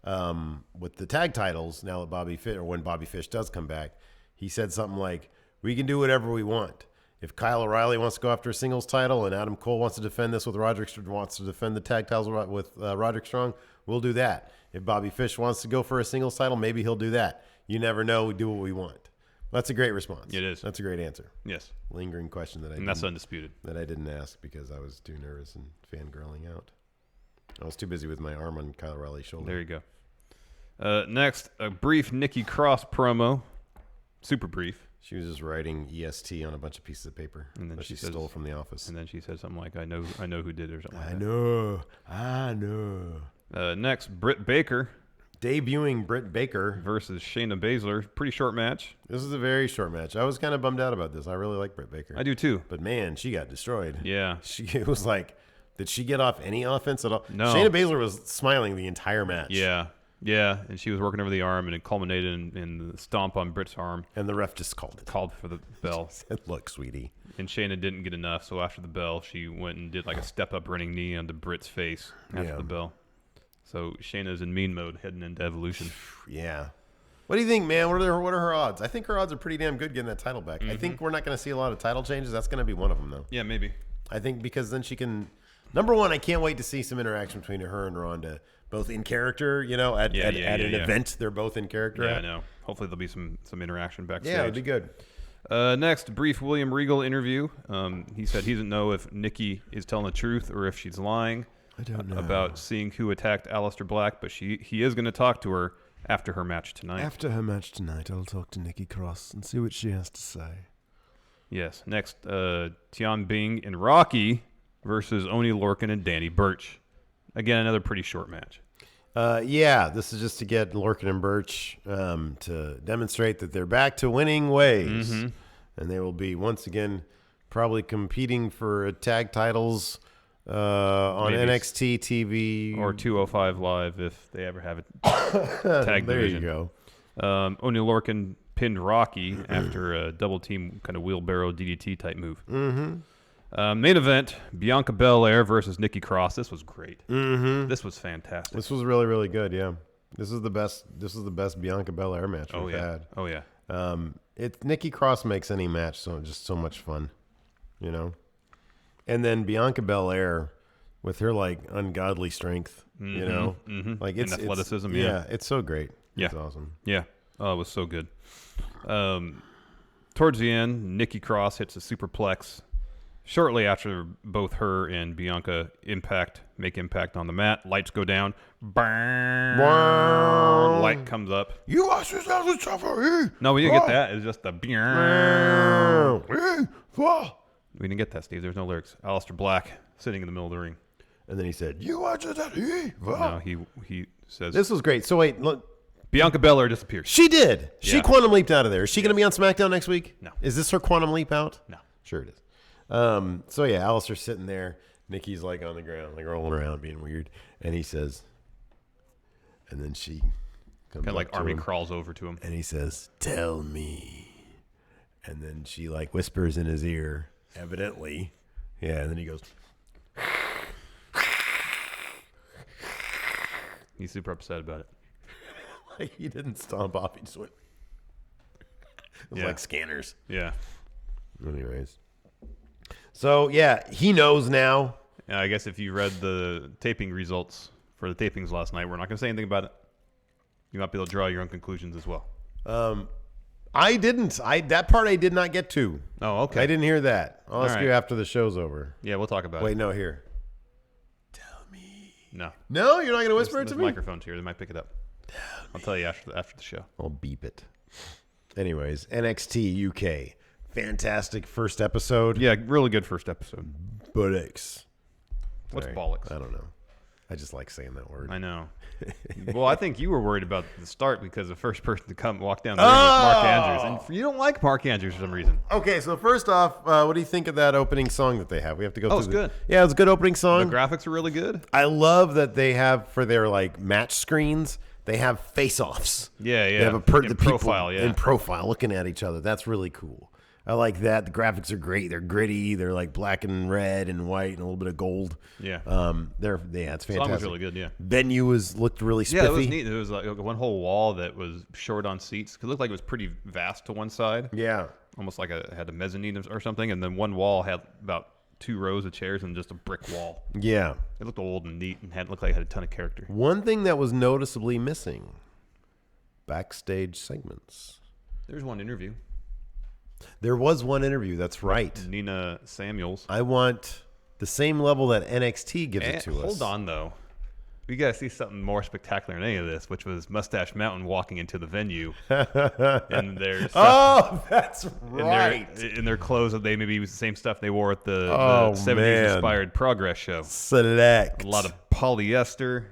with the tag titles, now that Bobby Fish, or when Bobby Fish does come back, he said something like, we can do whatever we want. If Kyle O'Reilly wants to go after a singles title and Adam Cole wants to defend this with wants to defend the tag titles with Roderick Strong, we'll do that. If Bobby Fish wants to go for a singles title, maybe he'll do that. You never know. We do what we want. That's a great response. It is. That's a great answer. Yes. Lingering question and that's undisputed. That I didn't ask because I was too nervous and fangirling out. I was too busy with my arm on Kyle O'Reilly's shoulder. There you go. Next, a brief Nikki Cross promo. Super brief. She was just writing EST on a bunch of pieces of paper that she stole from the office. And then she said something like, I know who did it or something like that. I know. Next, Britt Baker. Debuting Britt Baker versus Shayna Baszler. Pretty short match. This is a very short match. I was kind of bummed out about this. I really like Britt Baker. I do too. But man, she got destroyed. Yeah. It was like, did she get off any offense at all? No. Shayna Baszler was smiling the entire match. Yeah. Yeah, and she was working over the arm, and it culminated in the stomp on Britt's arm. And the ref just called it. Called for the bell. Said, look, sweetie. And Shayna didn't get enough, so after the bell, she went and did like a step-up running knee onto Britt's face after the bell. So Shayna's in mean mode heading into Evolution. Yeah. What do you think, man? What are her odds? I think her odds are pretty damn good getting that title back. I think we're not going to see a lot of title changes. That's going to be one of them, though. Yeah, maybe. I think because then she can... Number one, I can't wait to see some interaction between her and Ronda, both in character, at an event they're both in character. Yeah, I know. Hopefully there'll be some interaction backstage. Yeah, it'd be good. Next, brief William Regal interview. He said he doesn't know if Nikki is telling the truth or if she's lying. I don't know. About seeing who attacked Aleister Black, but he is going to talk to her after her match tonight. After her match tonight, I'll talk to Nikki Cross and see what she has to say. Yes. Next, Tian Bing and Rocky versus Oney Lorcan and Danny Burch. Again, another pretty short match. Yeah, this is just to get Lorcan and Burch to demonstrate that they're back to winning ways. Mm-hmm. And they will be, once again, probably competing for tag titles on Maybe. NXT TV. Or 205 Live if they ever have a tag division. There you go. Oney Lorcan pinned Rocky after a double team kind of wheelbarrow DDT type move. Mm-hmm. Main event, Bianca Belair versus Nikki Cross. This was great. Mm-hmm. This was fantastic. This was really, really good, yeah. This is the best Bianca Belair match we've had. Oh, yeah. Nikki Cross makes any match so much fun, And then Bianca Belair with her like ungodly strength, like it's athleticism. It's so great. Yeah, it's awesome. Yeah, it was so good. Towards the end, Nikki Cross hits a superplex. Shortly after both her and Bianca make impact on the mat, lights go down. Light comes up. You watch this as a suffer. No, we didn't get that. It's just the. We didn't get that, Steve. There's no lyrics. Aleister Black sitting in the middle of the ring. And then he said, you watch this as No, he says. This was great. So wait, look. Bianca Belair disappears. She did. She Yeah. quantum leaped out of there. Is she going to be on SmackDown next week? No. Is this her quantum leap out? No. Sure it is. So yeah, Aleister's sitting there. Nikki's like on the ground, like rolling around, being weird. And he says, and then she comes Kind of like up to army him, crawls over to him. and he says, "Tell me." And then she like whispers in his ear, evidently. Yeah, and then he goes. He's super upset about it. Like he didn't stomp off. He just went. It was like scanners. Yeah. Anyways. So, yeah, he knows now. Yeah, I guess if you read the taping results for the tapings last night, we're not going to say anything about it. You might be able to draw your own conclusions as well. I didn't. That part I did not get to. Oh, okay. I didn't hear that. I'll ask right. you after the show's over. Yeah, we'll talk about it. Wait, no, here. Tell me. No. No, you're not going to whisper it to me? Microphone's here. They might pick it up. I'll tell you after the show. I'll beep it. Anyways, NXT UK. Fantastic first episode. Yeah, really good first episode. Buttocks. What's Sorry, bollocks? I don't know. I just like saying that word. I know. Well, I think you were worried about the start because the first person to come walk down the ring was Mark Andrews. And you don't like Mark Andrews for some reason. Okay, so first off, what do you think of that opening song that they have? We have to go through it's good. Yeah, it's a good opening song. The graphics are really good. I love that they have, for their like match screens, they have face-offs. Yeah. They have in profile, in profile looking at each other. That's really cool. I like that. The graphics are great. They're gritty. They're like black and red and white and a little bit of gold. Yeah. It's fantastic. Song was really good. Yeah. Venue looked really spiffy. Yeah, it was neat. There was like one whole wall that was short on seats. It looked like it was pretty vast to one side. Yeah. Almost like it had a mezzanine or something, and then one wall had about 2 rows of chairs and just a brick wall. Yeah. It looked old and neat and looked like it had a ton of character. One thing that was noticeably missing: backstage segments. There's one interview. There was one interview. That's right. Nina Samuels. I want the same level that NXT gives it to us. Hold on, though. We got to see something more spectacular than any of this, which was Mustache Mountain walking into the venue. And their stuff, that's right. In their clothes, they maybe use the same stuff they wore at the 70s-inspired Progress show. Select. A lot of polyester.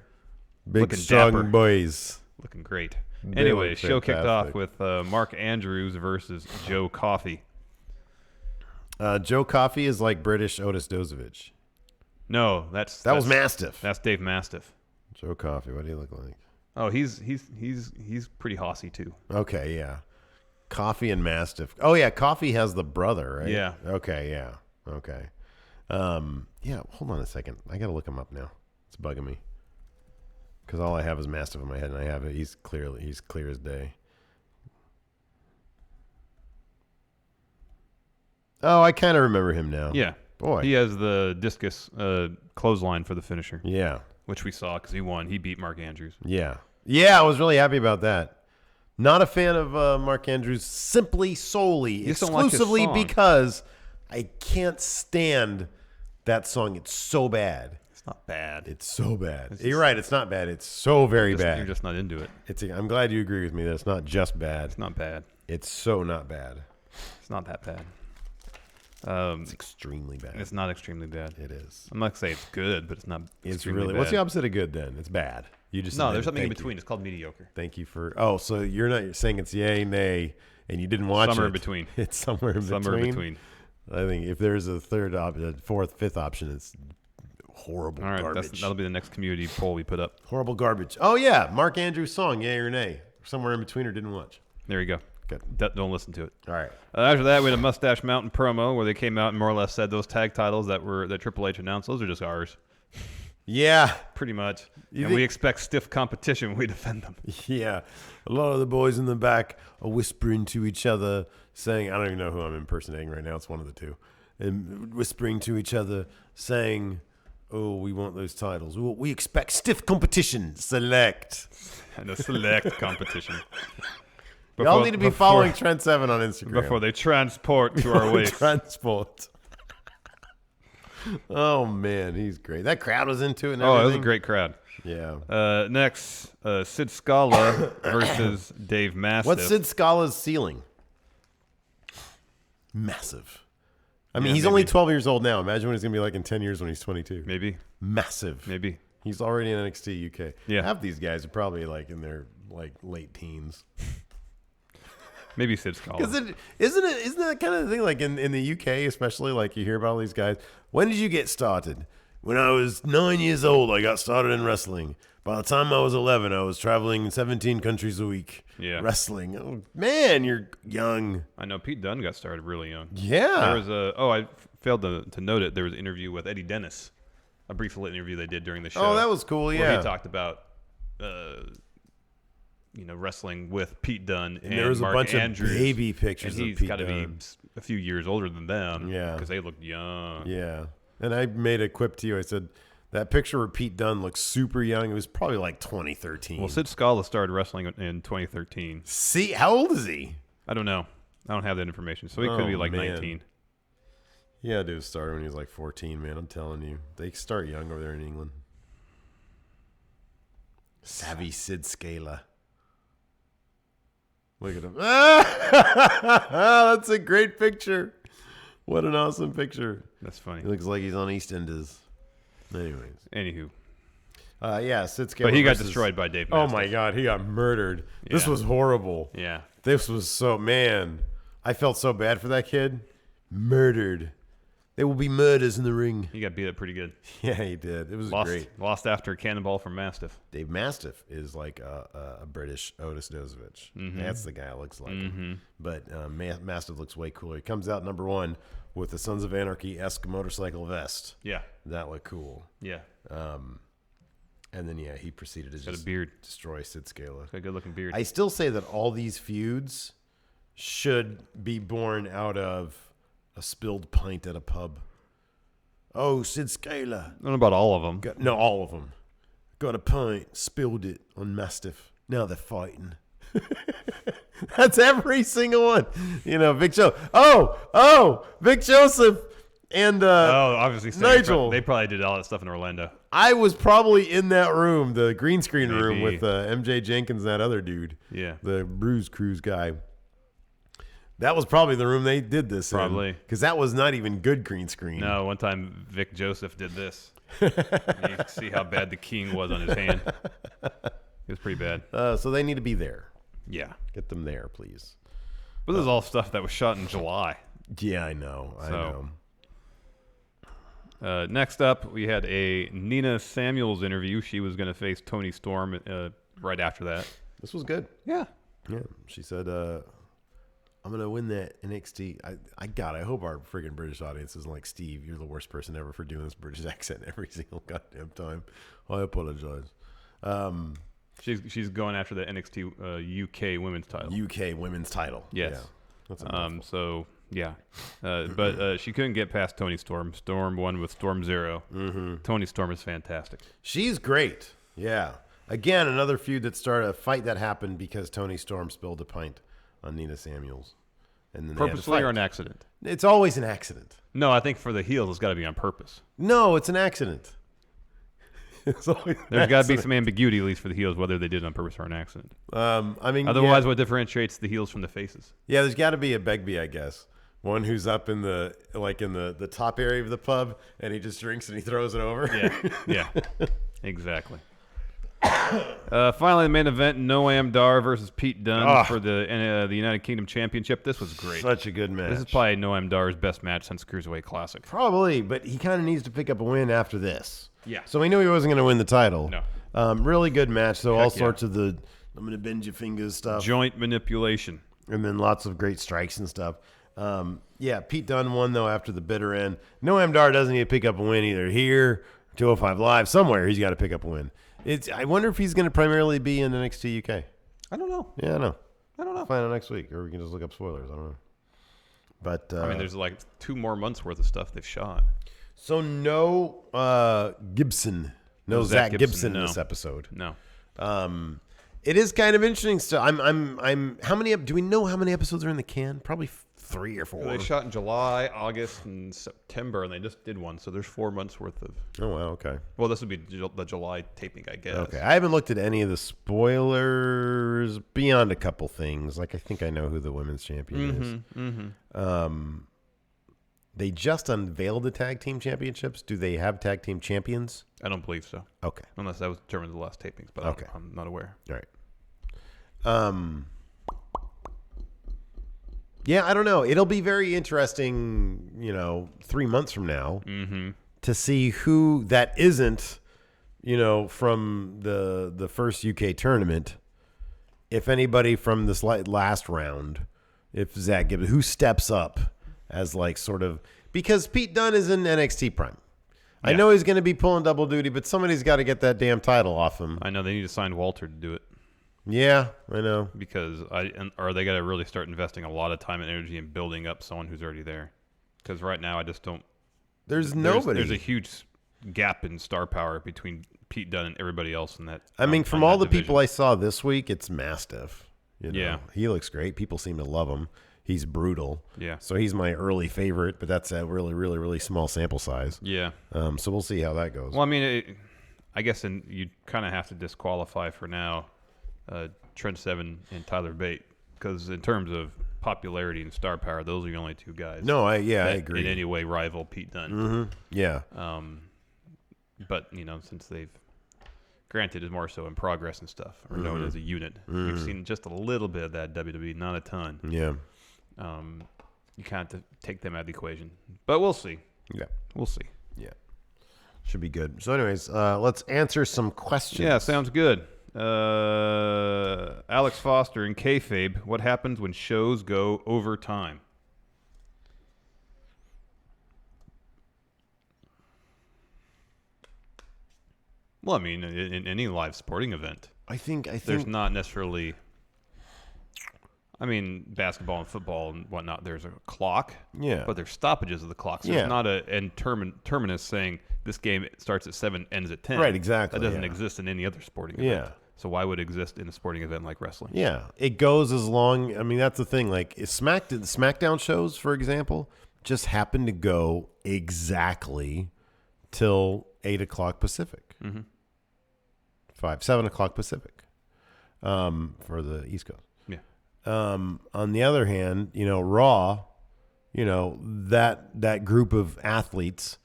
Big, strong dapper. Boys. Looking great. They Anyway, look show kicked off fantastic. with Mark Andrews versus Joe Coffey. Joe Coffey is like British Otis Dozovich. No, that was Mastiff. That's Dave Mastiff. Joe Coffey, what do you look like? Oh, he's pretty hossy too. Okay, yeah. Coffey and Mastiff. Oh yeah, Coffey has the brother, right? Yeah. Okay, yeah. Okay. Yeah, hold on a second. I gotta look him up now. It's bugging me. Because all I have is Mastiff in my head, and I have it. He's clear as day. Oh, I kind of remember him now. Yeah. Boy. He has the discus clothesline for the finisher. Yeah. Which we saw because he won. He beat Mark Andrews. Yeah. Yeah, I was really happy about that. Not a fan of Mark Andrews solely, exclusively like because I can't stand that song. It's so bad. It's not bad. It's so bad. You're right. It's not bad. It's so very bad. You're just not into it. I'm glad you agree with me that it's not just bad. It's not bad. It's so not bad. It's not that bad. It's extremely bad. It's not extremely bad. It is. I'm not gonna say it's good, but it's not. It's really bad. What's the opposite of good then? It's bad. You just there's something in between. It's called mediocre. Thank you for. Oh, so you're not saying it's yay, nay, and you didn't watch it. Somewhere in between. It's somewhere in between. I think if there's a fourth, fifth option, it's horrible. All right, garbage. that'll be the next community poll we put up. Horrible garbage. Oh yeah, Mark Andrews' song, yay or nay, somewhere in between, or didn't watch. There you go. Good. Don't listen to it. All right. After that, we had a Mustache Mountain promo where they came out and more or less said those tag titles that Triple H announced, those are just ours. Yeah. Pretty much. We expect stiff competition when we defend them. Yeah. A lot of the boys in the back are whispering to each other, saying, I don't even know who I'm impersonating right now. It's one of the two. And whispering to each other, saying, oh, we want those titles. We expect stiff competition. Select. And a select competition. Y'all need to be following Trent 7 on Instagram. Before they transport to our waist. Transport. Oh, man, he's great. That crowd was into it and everything. Oh, it was a great crowd. Yeah. Next, Sid Scala versus Dave Mastiff. What's Sid Scala's ceiling? Massive. I mean, he's only 12 years old now. Imagine what he's going to be like in 10 years when he's 22. Maybe. Massive. Maybe. He's already in NXT UK. Yeah. Half these guys are probably like in their like late teens. Maybe Sid Scala. Because isn't that kind of the thing like in the UK, especially like you hear about all these guys. When did you get started? When I was 9 years old, I got started in wrestling. By the time I was 11, I was traveling 17 countries a week. Yeah. Wrestling. Oh, man, you're young. I know Pete Dunne got started really young. Yeah. There was I failed to note it. There was an interview with Eddie Dennis, a brief little interview they did during the show. Oh, that was cool. Where Yeah. he talked about, wrestling with Pete Dunne and there was Mark a bunch Andrews, of baby pictures and of he's Pete got to be Dunne. a few years older than them. Yeah. Because they look young. Yeah. And I made a quip to you. I said, that picture where Pete Dunne looks super young, it was probably like 2013. Well, Sid Scala started wrestling in 2013. See, how old is he? I don't know. I don't have that information. So he could be like 19. Yeah, dude started when he was like 14, man. I'm telling you. They start young over there in England. Savvy Sid Scala. Look at him. That's a great picture. What an awesome picture. That's funny. He looks like he's on EastEnders. Anyways. Anywho. Yeah, Sitsuke. But he got destroyed by Dave Mastiff. Oh my God, he got murdered. Yeah. This was horrible. Yeah. This was so, man, I felt so bad for that kid. Murdered. There will be murders in the ring. He got beat up pretty good. Yeah, he did. It was great. Lost after a cannonball from Mastiff. Dave Mastiff is like a British Otis Dozovich. That's the guy that looks like him. But Mastiff looks way cooler. He comes out number 1 with the Sons of Anarchy-esque motorcycle vest. Yeah. That looked cool. Yeah. And then, he proceeded to got just a beard. destroy Sid Scala. Got a good-looking beard. I still say that all these feuds should be born out of a spilled pint at a pub. Oh, Sid Scala. I don't know about all of them. No, all of them. Got a pint, spilled it on Mastiff. Now they're fighting. That's every single one. Big Show. Oh, Vic Joseph and obviously Nigel. They probably did all that stuff in Orlando. I was probably in that room, the green screen room with MJ Jenkins and that other dude. Yeah. The Bruise Cruise guy. That was probably the room they did this in. Because that was not even good green screen. No, one time Vic Joseph did this. You can see how bad the king was on his hand. It was pretty bad. So they need to be there. Yeah. Get them there, please. But this is all stuff that was shot in July. Yeah, I know. I know. Next up, we had a Nina Samuels interview. She was going to face Toni Storm right after that. This was good. Yeah. Yeah. She said, I'm going to win that NXT. I hope our friggin' British audience isn't like, Steve, you're the worst person ever for doing this British accent every single goddamn time. I apologize. She's going after the NXT UK women's title. UK women's title. Yes. Yeah. That's But she couldn't get past Toni Storm. Storm won with Storm Zero. Toni Storm is fantastic. She's great. Yeah. Again, another feud that started, a fight that happened because Toni Storm spilled a pint on Nina Samuels. And then Purposely or an accident? It's always an accident. No, I think for the heels, it's got to be on purpose. No, it's an accident. There's got to be some ambiguity, at least for the heels, whether they did it on purpose or an accident. Otherwise, what differentiates the heels from the faces? Yeah, there's got to be a Begbie, I guess. One who's up in the top area of the pub, and he just drinks and he throws it over. Yeah, exactly. Finally, the main event: Noam Dar versus Pete Dunne for the United Kingdom Championship. This was great. Such a good match. This is probably Noam Dar's best match since Cruiserweight Classic. Probably, but he kind of needs to pick up a win after this. Yeah. So we knew he wasn't going to win the title. No. Really good match. So all sorts of the I'm going to bend your fingers stuff. Joint manipulation. And then lots of great strikes and stuff. Pete Dunne won, though, after the bitter end. Noam Dar doesn't need to pick up a win either here, 205 Live, somewhere he's got to pick up a win. I wonder if he's going to primarily be in NXT UK. I don't know. Yeah, I know. I don't know. Find out next week, or we can just look up spoilers. I don't know. But there's like 2 more months worth of stuff they've shot. So no Gibson. No Zach Gibson in this episode. No. It is kind of interesting. So I'm how many do we know how many episodes are in the can? Probably 3 or 4. They shot in July, August, and September, and they just did one. So there's 4 months worth of. Oh wow, okay. Well, this would be the July taping, I guess. Okay, I haven't looked at any of the spoilers beyond a couple things. Like I think I know who the women's champion is. They just unveiled the tag team championships. Do they have tag team champions? I don't believe so. Okay. Unless that was determined in the last tapings, but okay. I'm not aware. All right. Yeah, I don't know. It'll be very interesting, 3 months from now to see who that isn't, from the first UK tournament. If anybody from this last round, if Zach Gibbs, who steps up as because Pete Dunne is in NXT Prime. Yeah. I know he's going to be pulling double duty, but somebody's got to get that damn title off him. I know they need to sign Walter to do it. Yeah, I know. Because or they got to really start investing a lot of time and energy in building up someone who's already there. Because right now I just don't. There's nobody. There's a huge gap in star power between Pete Dunne and everybody else in that. From all the people I saw this week, it's Mastiff. Yeah, he looks great. People seem to love him. He's brutal. Yeah. So he's my early favorite, but that's a really, really, really small sample size. Yeah. So we'll see how that goes. Well, I guess you kind of have to disqualify for now Trent Seven and Tyler Bate because in terms of popularity and star power, those are the only 2 guys. No, I agree. In any way rival Pete Dunne. Mm-hmm. Yeah. But since they've granted, is more so in progress and stuff, or known as a unit. We've seen just a little bit of that WWE, not a ton. Yeah. You can't take them out of the equation, but we'll see. Yeah, we'll see. Yeah, should be good. So, anyways, let's answer some questions. Yeah, sounds good. Alex Foster in kayfabe. What happens when shows go overtime? Well, I mean, in any live sporting event, I think there's not necessarily. I mean, basketball and football and whatnot, there's a clock. Yeah. But there's stoppages of the clock. So Yeah. it's not a end terminus saying this game starts at 7, ends at 10. Right, exactly, That doesn't yeah. exist in any other sporting event. Yeah. So why would it exist in a sporting event like wrestling? Yeah, it goes as long. I mean, that's the thing. Like SmackDown shows, for example, just happen to go exactly till 8:00 Pacific. 7 o'clock Pacific, for the East Coast. Yeah. On the other hand, Raw, that group of athletes,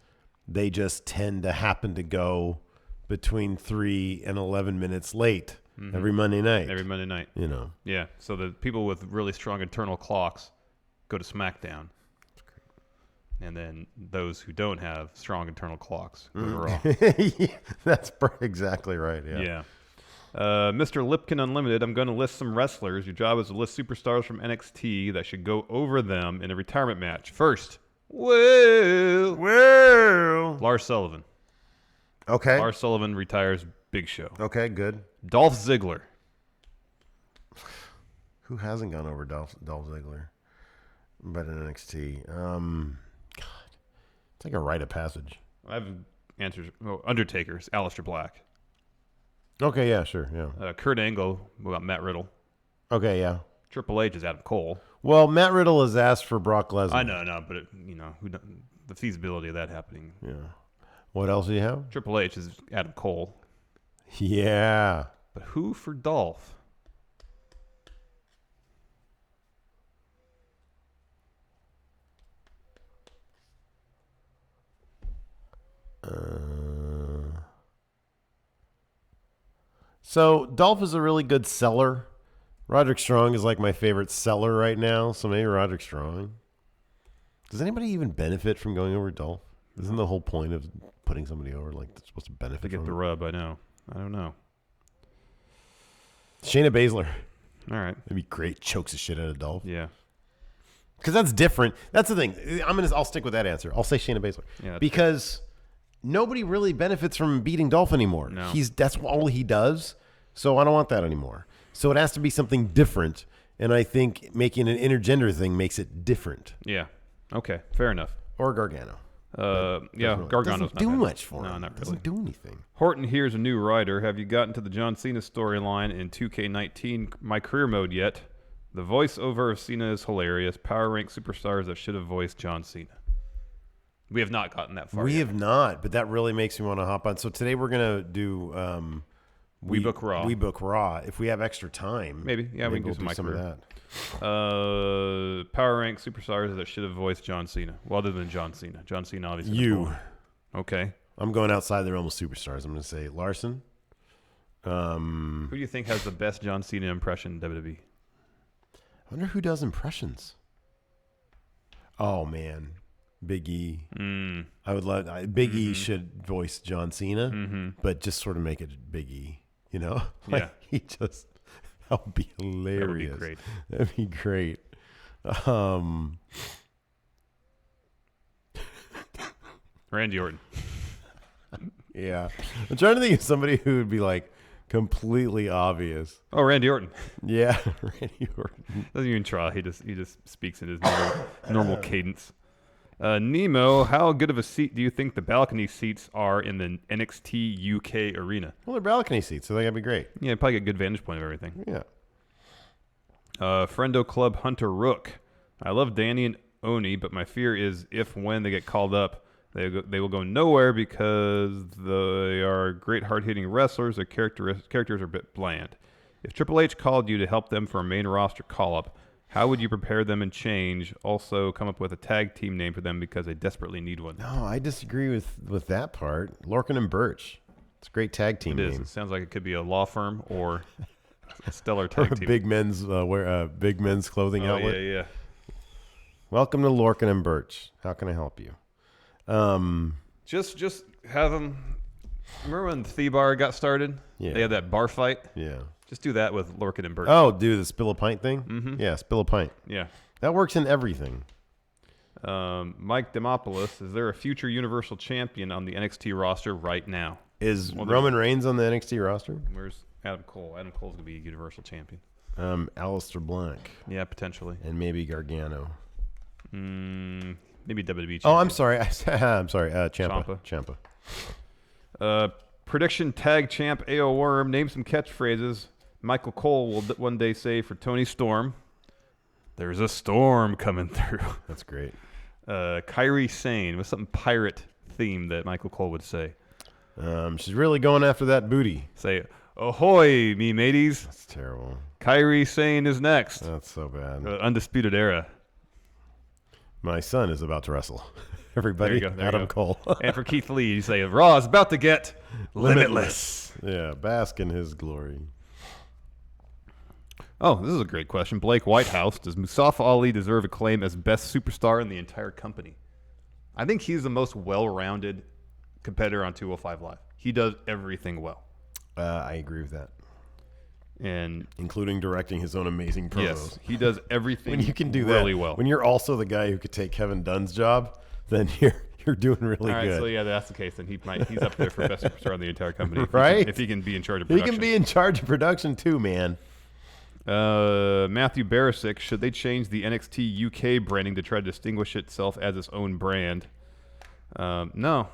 they just tend to happen to go between 3 and 11 minutes late every Monday night. Every Monday night. Yeah. So the people with really strong internal clocks go to SmackDown. And then those who don't have strong internal clocks go to Raw. Yeah, that's exactly right. Yeah. Yeah. Mr. Lipkin Unlimited, I'm going to list some wrestlers. Your job is to list superstars from NXT that should go over them in a retirement match. First, Lars Sullivan. Okay. Lars Sullivan retires Big Show. Okay, good. Dolph Ziggler. Who hasn't gone over Dolph Ziggler? But in NXT. God. It's like a rite of passage. I have answers. Oh, Undertaker's Aleister Black. Okay, yeah, sure, yeah. Kurt Angle, we got Matt Riddle. Okay, yeah. Triple H is Adam Cole. Well, Matt Riddle has asked for Brock Lesnar. I know, but the feasibility of that happening. Yeah. What else do you have? Triple H is Adam Cole. Yeah. But who for Dolph? So Dolph is a really good seller. Roderick Strong is like my favorite seller right now, so maybe Roderick Strong. Does anybody even benefit from going over Dolph? Isn't the whole point of putting somebody over like they're supposed to benefit To get from the it? rub, I know. I don't know. Shayna Baszler. All right. That'd be great. Chokes the shit out of Dolph. Yeah. Because that's different. That's the thing. I'll stick with that answer. I'll say Shayna Baszler. Yeah, because nobody really benefits from beating Dolph anymore. No. That's all he does. So I don't want that anymore. So it has to be something different. And I think making an intergender thing makes it different. Yeah. Okay. Fair enough. Or Gargano. Yeah, Gargano's doesn't do not bad. much for him. No, not really. Doesn't do anything. Horton here's a new writer. Have you gotten to the John Cena storyline in 2K19 My Career Mode yet? The voiceover of Cena is hilarious. Power rank superstars that should have voiced John Cena. We have not gotten that far We yet. have not, but that really makes me want to hop on. So today we're going to do... We Book Raw. We Book Raw. If we have extra time. Maybe. Yeah, we can we'll do some of My that. Career. Power rank superstars that should have voiced John Cena. Well, other than John Cena. John Cena, obviously. You. Okay. I'm going outside the realm of superstars. I'm going to say Larson. Who do you think has the best John Cena impression in WWE? I wonder who does impressions. Oh, man. Big E. I would love... Big E should voice John Cena, but just sort of make it Big E. You know? Yeah. He just... That would be hilarious. That would be great. That'd be great. Randy Orton. Yeah. I'm trying to think of somebody who would be like completely obvious. Oh, Randy Orton. Yeah, Randy Orton. Doesn't even try. He just speaks in his normal cadence. Nemo, how good of a seat do you think the balcony seats are in the NXT UK arena? Well, they're balcony seats, so they gotta be great. Yeah, probably get a good vantage point of everything. Yeah. Friendo Club Hunter Rook. I love Danny and Oni, but my fear is when they get called up, they will go nowhere because they are great hard-hitting wrestlers. Their characters are a bit bland. If Triple H called you to help them for a main roster call-up, how would you prepare them and change? Also, come up with a tag team name for them because they desperately need one. No, I disagree with that part. Lorcan and Birch. It's a great tag team It is. name. It sounds like it could be a law firm or a stellar Or tag a team. big men's big men's clothing outlet. Yeah. Welcome to Lorcan and Birch. How can I help you? Just have them. Remember when T-Bar got started? Yeah. They had that bar fight. Yeah. Just do that with Lorcan and Birch. Oh, do the spill a pint thing? Mm-hmm. Yeah, spill a pint. Yeah. That works in everything. Mike Demopoulos, is there a future Universal Champion on the NXT roster right now? Is Roman Reigns on the NXT roster? Where's Adam Cole? Adam Cole's going to be a Universal Champion. Aleister Black. Yeah, potentially. And maybe Gargano. Maybe WWE Champion. Oh, I'm sorry. I'm sorry. Ciampa. Prediction tag champ AO Worm. Name some catchphrases Michael Cole will one day say for Tony Storm. There's a storm coming through. That's great. Kairi Sane. What's something pirate theme that Michael Cole would say? She's really going after that booty. Say, ahoy, me mateys. That's terrible. Kairi Sane is next. That's so bad. Undisputed Era. My son is about to wrestle. Everybody, there you go, Adam Cole. And for Keith Lee, you say, Raw is about to get limitless. Yeah, bask in his glory. Oh, this is a great question. Blake Whitehouse, does Mustafa Ali deserve a claim as best superstar in the entire company? I think he's the most well-rounded competitor on 205 Live. He does everything well. I agree with that. And including directing his own amazing promos. Yes, he does everything when you can do really that, well. When you're also the guy who could take Kevin Dunn's job, then you're doing really All right, good. so yeah, that's the case. Then he's up there for best superstar in the entire company, right? If he can be in charge of He production. can be in charge of production too, man. Matthew Barisic, should they change the NXT UK branding to try to distinguish itself as its own brand? No,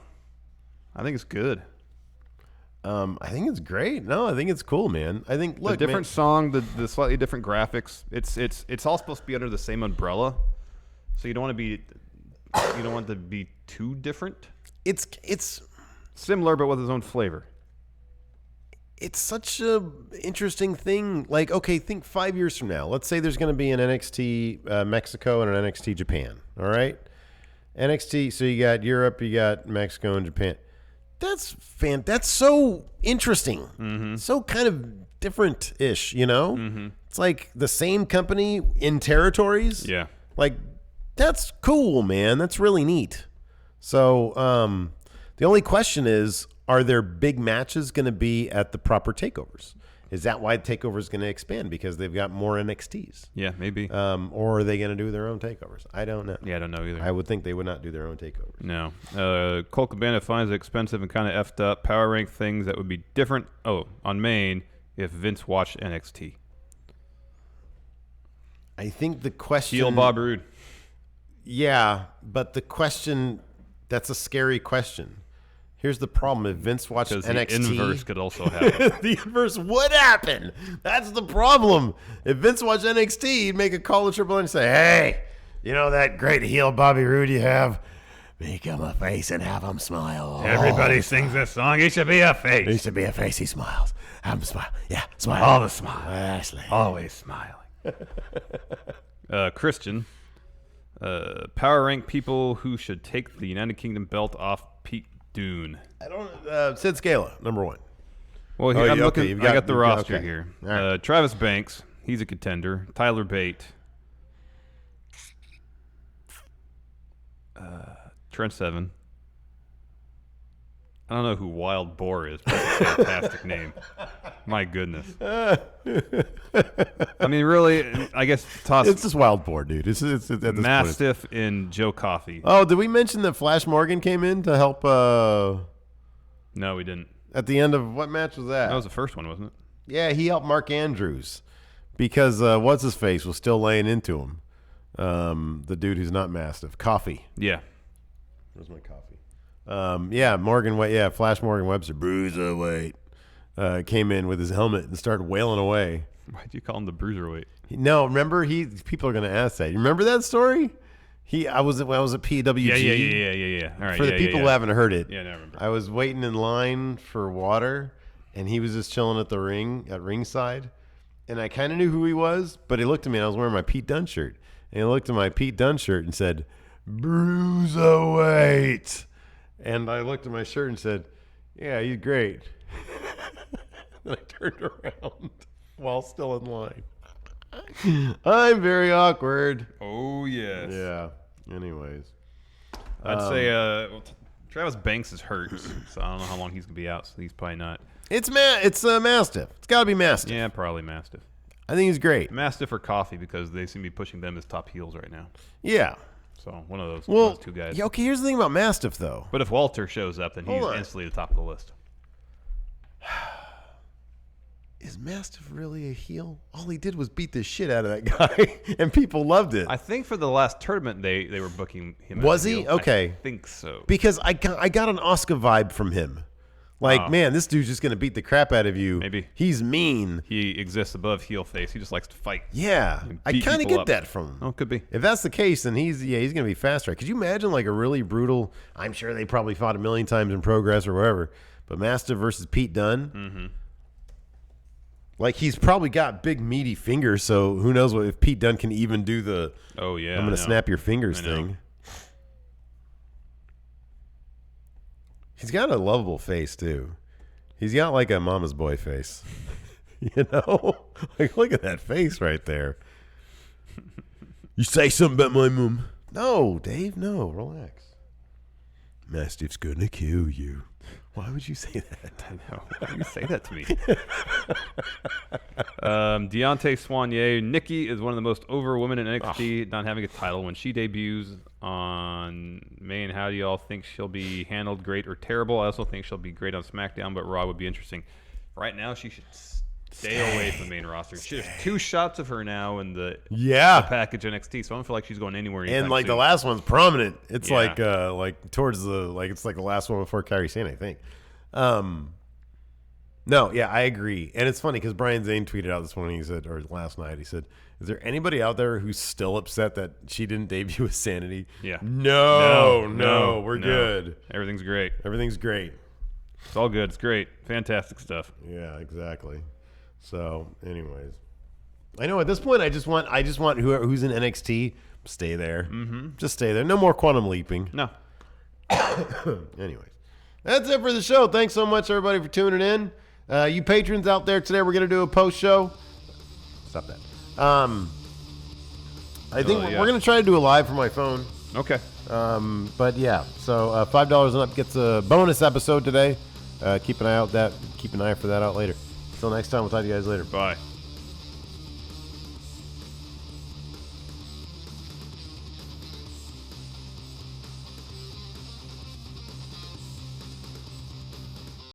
I think it's good. I think it's great. No, I think it's cool, man. I think the different song, the slightly different graphics. It's all supposed to be under the same umbrella, so you don't want it to be too different. It's similar, but with its own flavor. It's such a interesting thing. Like, okay, think 5 years from now. Let's say there's going to be an NXT Mexico and an NXT Japan. All right, NXT. So you got Europe, you got Mexico, and Japan. That's That's so interesting. Mm-hmm. So kind of different-ish, you know? Mm-hmm. It's like the same company in territories. Yeah. Like, that's cool, man. That's really neat. So the only question is, are there big matches going to be at the proper takeovers? Is that why takeover is going to expand? Because they've got more NXTs. Yeah, maybe. Or are they going to do their own takeovers? I don't know. Yeah, I don't know either. I would think they would not do their own takeovers. No. Colt Cabana finds it expensive and kind of effed up. Power rank things that would be different. Oh, on Maine if Vince watched NXT. I think the question... Heel Bob Roode. Yeah, but the question... That's a scary question. Here's the problem. If Vince watched NXT... the inverse could also happen. The inverse would happen. That's the problem. If Vince watched NXT, he'd make a call to Triple H and say, hey, you know that great heel Bobby Roode you have? Make him a face and have him smile. Everybody sings this song. He should be a face. He should be a face. He smiles. Have him smile. Yeah, smile. All the smile. Ashley. Always smiling. Christian. Power rank people who should take the United Kingdom belt off Pete Dune. I don't. Sid Scala, number one. Well, here, I'm looking. I got the roster okay. here. All right. Travis Banks, he's a contender. Tyler Bate. Trent Seven. I don't know who Wild Boar is, but it's a fantastic name. My goodness. I mean, really, I guess toss. It's just Wild Boar, dude. It's at this Mastiff point. and Joe Coffey. Oh, did we mention that Flash Morgan came in to help? No, we didn't. At the end of what match was that? That was the first one, wasn't it? Yeah, he helped Mark Andrews because what's his face was still laying into him. The dude who's not Mastiff, Coffey. Yeah. Where's my coffee? Flash Morgan Webster, bruiserweight, came in with his helmet and started wailing away. Why'd you call him the bruiserweight? No, remember people are going to ask that. You remember that story? I was at PWG. Yeah. All right. For the people who haven't heard it, yeah, I remember. I was waiting in line for water, and he was just chilling at the ringside, and I kind of knew who he was, but he looked at me, and I was wearing my Pete Dunne shirt, and he looked at my Pete Dunne shirt and said, "Bruiserweight." And I looked at my shirt and said, Yeah, he's great. I turned around while still in line. I'm very awkward. Oh, yes. Yeah. Anyways. I'd say Travis Banks is hurt, so I don't know how long he's going to be out, so he's probably not. It's Mastiff. It's got to be Mastiff. Yeah, probably Mastiff. I think he's great. Mastiff or Coffee, because they seem to be pushing them as top heels right now. Yeah. So one of those, Well, two guys. Yeah, okay, here's the thing about Mastiff, though. But if Walter shows up, then he's instantly the top of the list. Is Mastiff really a heel? All he did was beat the shit out of that guy, and people loved it. I think for the last tournament, they were booking him as Was a he? heel. Okay. I think so. Because I got an Oscar vibe from him. Like, man, this dude's just going to beat the crap out of you. Maybe. He's mean. He exists above heel face. He just likes to fight. Yeah. I kind of get that from him. Oh, could be. If that's the case, then he's going to be fast track. Could you imagine like a really brutal, I'm sure they probably fought a million times in Progress or wherever, but Mastiff versus Pete Dunne? Mm-hmm. Like, he's probably got big, meaty fingers, so who knows if Pete Dunne can even do the I'm going to snap your fingers thing. He's got a lovable face, too. He's got, like, a mama's boy face. You know? Like, look at that face right there. You say something about my mom. No, Dave, no. Relax. Mastiff's going to kill you. Why would you say that? I know. Why would you say that to me? Deontay Soignier. Nikki is one of the most over women in NXT, not having a title. When she debuts on Main, how do y'all think she'll be handled, great or terrible? I also think she'll be great on SmackDown, but Raw would be interesting. Right now, she should stay away from the main roster. There's 2 shots of her now in the package NXT, so I don't feel like she's going anywhere anytime And like soon. the last one's prominent. It's like towards the it's like the last one before Kairi Sane, I think. No, yeah, I agree. And it's funny because Brian Zane tweeted out this morning, he said, or last night, he said, is there anybody out there who's still upset that she didn't debut with Sanity? Yeah. No, we're good. Everything's great. Everything's great. It's all good. It's great. Fantastic stuff. Yeah, exactly. So, anyways, I know at this point I just want who's in NXT stay there. Mm-hmm. Just stay there. No more quantum leaping. No. Anyways, that's it for the show. Thanks so much, everybody, for tuning in. You patrons out there today, we're gonna do a post show. Stop that. I think we're gonna try to do a live from my phone. Okay. But yeah, so $5 and up gets a bonus episode today. Keep an eye for that out later. Until next time, we'll talk to you guys later. Bye.